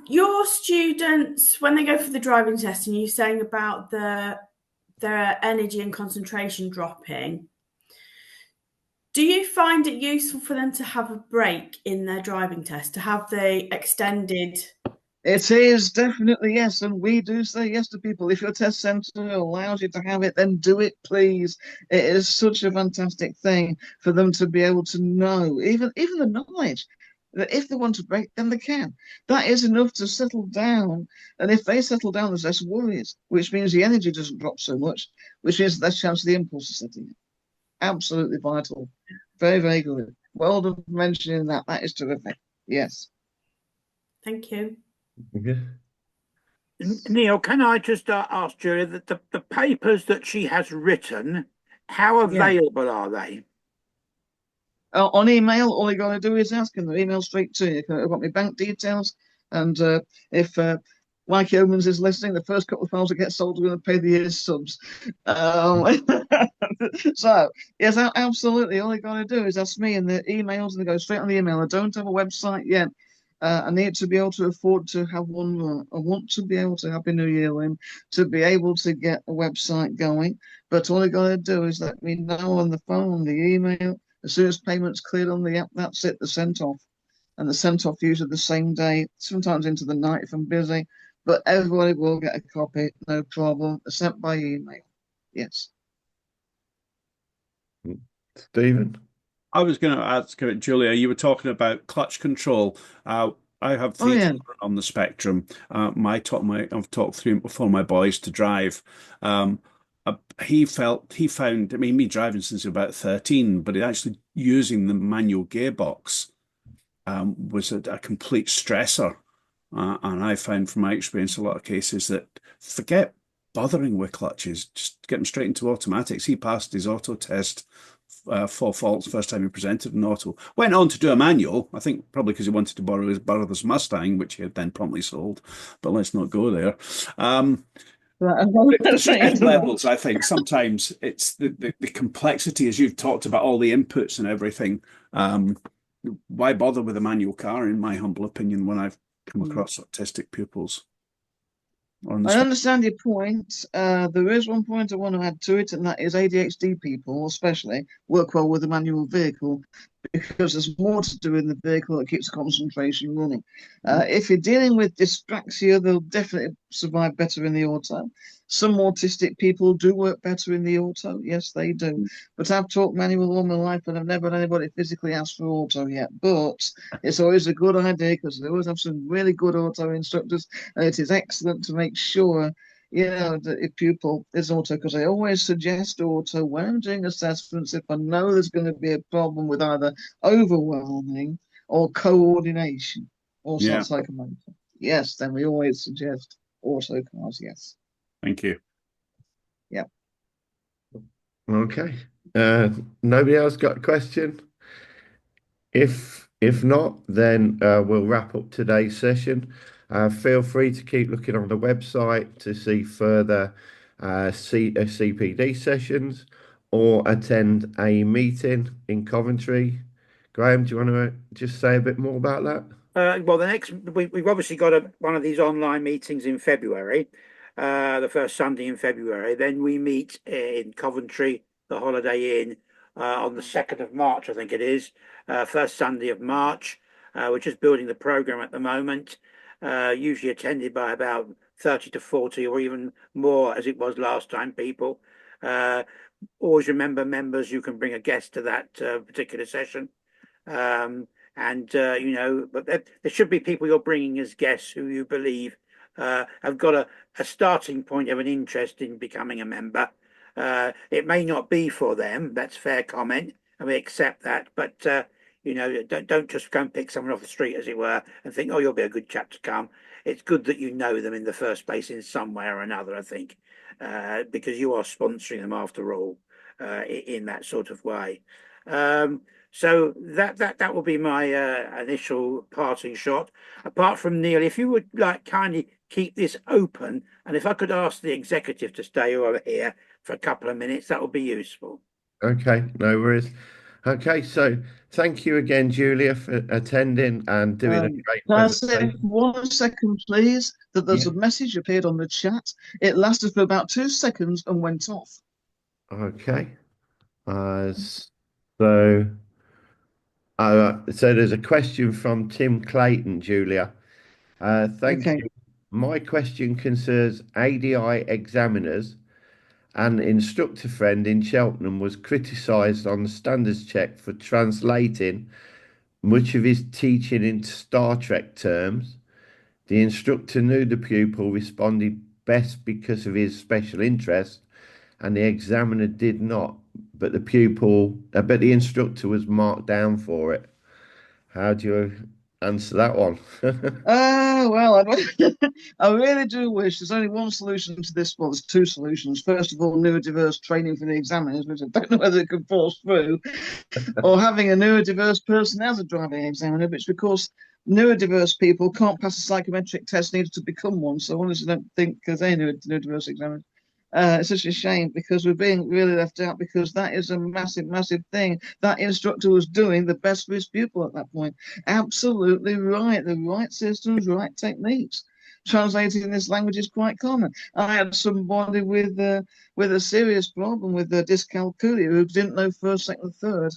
Your students, when they go for the driving test, and you're saying about their energy and concentration dropping, do you find it useful for them to have a break in their driving test, to have the extended? It is definitely yes, and we do say yes to people. If your test centre allows you to have it, then do it, please. It is such a fantastic thing for them to be able to know, even the knowledge. that if they want to break, then they can. That is enough to settle down. And if they settle down, there's less worries, which means the energy doesn't drop so much, which means less chance of the impulse setting in. Absolutely vital. Very, very good. Well done for mentioning that. That is terrific. Yes. Thank you. Yeah. Neil, can I just ask Julia that the papers that she has written, how available are they? On email, all you got to do is ask, and they'll email straight to you. I've got my bank details, and if Mike Yeomans is listening, the first couple of files that get sold are going to pay the year's subs. So, yes, absolutely. All you got to do is ask me, and the emails, and they go straight on the email. I don't have a website yet. I need to be able to afford to have one. I want to be able to, Happy New Year, Lynn, to be able to get a website going. But all you got to do is let me know on the phone, the email. As soon as payment's cleared on the app, that's it, they're sent off. And they're sent off usually the same day, sometimes into the night if I'm busy. But everybody will get a copy, no problem. They're sent by email. Yes. Stephen? I was going to ask Julia, you were talking about clutch control. I have three children on the spectrum. I've taught three or four of my boys to drive. He found, I mean, me driving since about 13, but actually using the manual gearbox was a complete stressor. And I found from my experience, a lot of cases that forget bothering with clutches, just get them straight into automatics. He passed his auto test, 4 faults first time he presented an auto. Went on to do a manual, I think probably because he wanted to borrow his brother's Mustang, which he had then promptly sold. But let's not go there. The stress levels, I think sometimes it's the complexity, as you've talked about all the inputs and everything. Why bother with a manual car, in my humble opinion, when I've come across autistic pupils? I understand your point. There is one point I want to add to it, and that is ADHD people, especially, work well with a manual vehicle because there's more to do in the vehicle that keeps concentration running. If you're dealing with dyspraxia, they'll definitely survive better in the auto. Some autistic people do work better in the auto. Yes, they do. But I've taught manual all my life, and I've never had anybody physically ask for auto yet. But it's always a good idea because they always have some really good auto instructors, and it is excellent to make sure that if pupil is auto, because I always suggest auto when I'm doing assessments if I know there's going to be a problem with either overwhelming or coordination or psychomotor. Yes, then we always suggest auto cars. Yes. Thank you. Yeah. Okay. Nobody else got a question? If not, then we'll wrap up today's session. Feel free to keep looking on the website to see further CPD sessions or attend a meeting in Coventry. Graham, do you want to just say a bit more about that? Well, we've obviously got one of these online meetings in February, the first Sunday in February. Then we meet in Coventry, the Holiday Inn, on the 2nd of March, I think it is, first Sunday of March. We're just building the program at the moment, usually attended by about 30 to 40 or even more as it was last time, people. Always remember, members, you can bring a guest to that particular session. But there should be people you're bringing as guests who you believe have got a starting point of an interest in becoming a member. It may not be for them. That's fair comment, and we accept that. But don't just go and pick someone off the street, as it were, and think, oh, you'll be a good chap to come. It's good that you know them in the first place in some way or another, I think, because you are sponsoring them after all, in that sort of way. So that will be my initial parting shot. Apart from Neil, if you would like kindly keep this open, and if I could ask the executive to stay over here for a couple of minutes, that would be useful. Okay, no worries. Okay, so thank you again, Julia, for attending and doing a great presentation. 1 second, please, that there's a message appeared on the chat. It lasted for about 2 seconds and went off. Okay. So there's a question from Tim Clayton, Julia. Thank you. My question concerns ADI examiners. An instructor friend in Cheltenham was criticised on the standards check for translating much of his teaching in Star Trek terms. The instructor knew the pupil responded best because of his special interest, and the examiner did not. But the instructor was marked down for it. How do you answer that one? Well, I really do wish there's only one solution to this. Well, there's two solutions. First of all, neurodiverse training for the examiners, which I don't know whether it can force through, or having a neurodiverse person as a driving examiner, which because neurodiverse people can't pass a psychometric test needed to become one. So honestly, don't think because they're neurodiverse examiners. It's such a shame because we're being really left out because that is a massive, massive thing. That instructor was doing the best for his pupil at that point. Absolutely right. The right systems, right techniques. Translating this language is quite common. I had somebody with a serious problem with dyscalculia who didn't know first, second, third.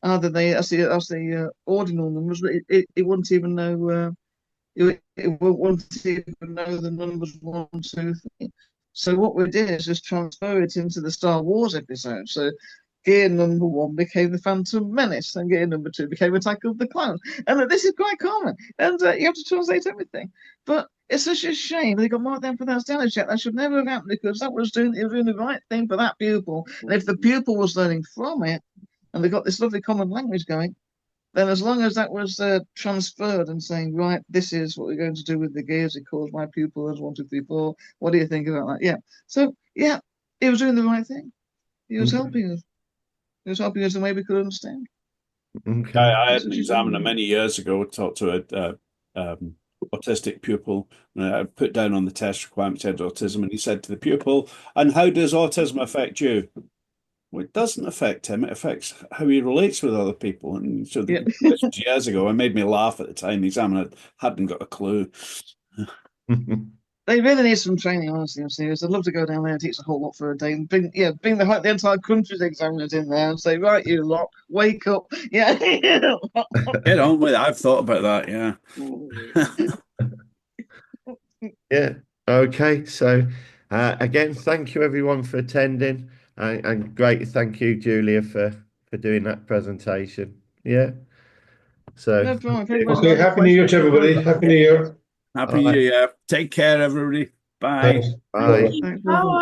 Other they as the ordinal numbers, it wouldn't even know. It wouldn't even know the numbers 1, 2, 3. So what we did is just transfer it into the Star Wars episode. So gear number 1 became the Phantom Menace, and gear number 2 became Attack of the Clones. And this is quite common, and you have to translate everything. But it's such a shame they got marked down for that standard check. That should never have happened because it was doing the right thing for that pupil. And if the pupil was learning from it, and they got this lovely common language going, then as long as that was transferred and saying, right, this is what we're going to do with the gears, it calls my pupil as 1, 2, 3, 4. What do you think about that? Yeah. So yeah, he was doing the right thing. He was helping us. He was helping us in a way we could understand. Okay. I had an examiner many years ago talk to a autistic pupil. I put down on the test requirement said autism, and he said to the pupil, "And how does autism affect you?" Well, it doesn't affect him. It affects how he relates with other people. And so this was years ago. It made me laugh at the time. The examiner hadn't got a clue. They really need some training, honestly. I'm serious. I'd love to go down there and teach a whole lot for a day and bring the entire country's examiners in there and say, right, you lot, wake up. Yeah. Get on with it. I've thought about that, yeah. Yeah. Okay. So again, thank you everyone for attending, and great thank you, Julia, for doing that presentation. Yeah. So No problem. Okay, Happy New Year to everybody. Happy New Year. Happy New Year. Take care, everybody. Bye. Thanks. bye. Thanks. Bye.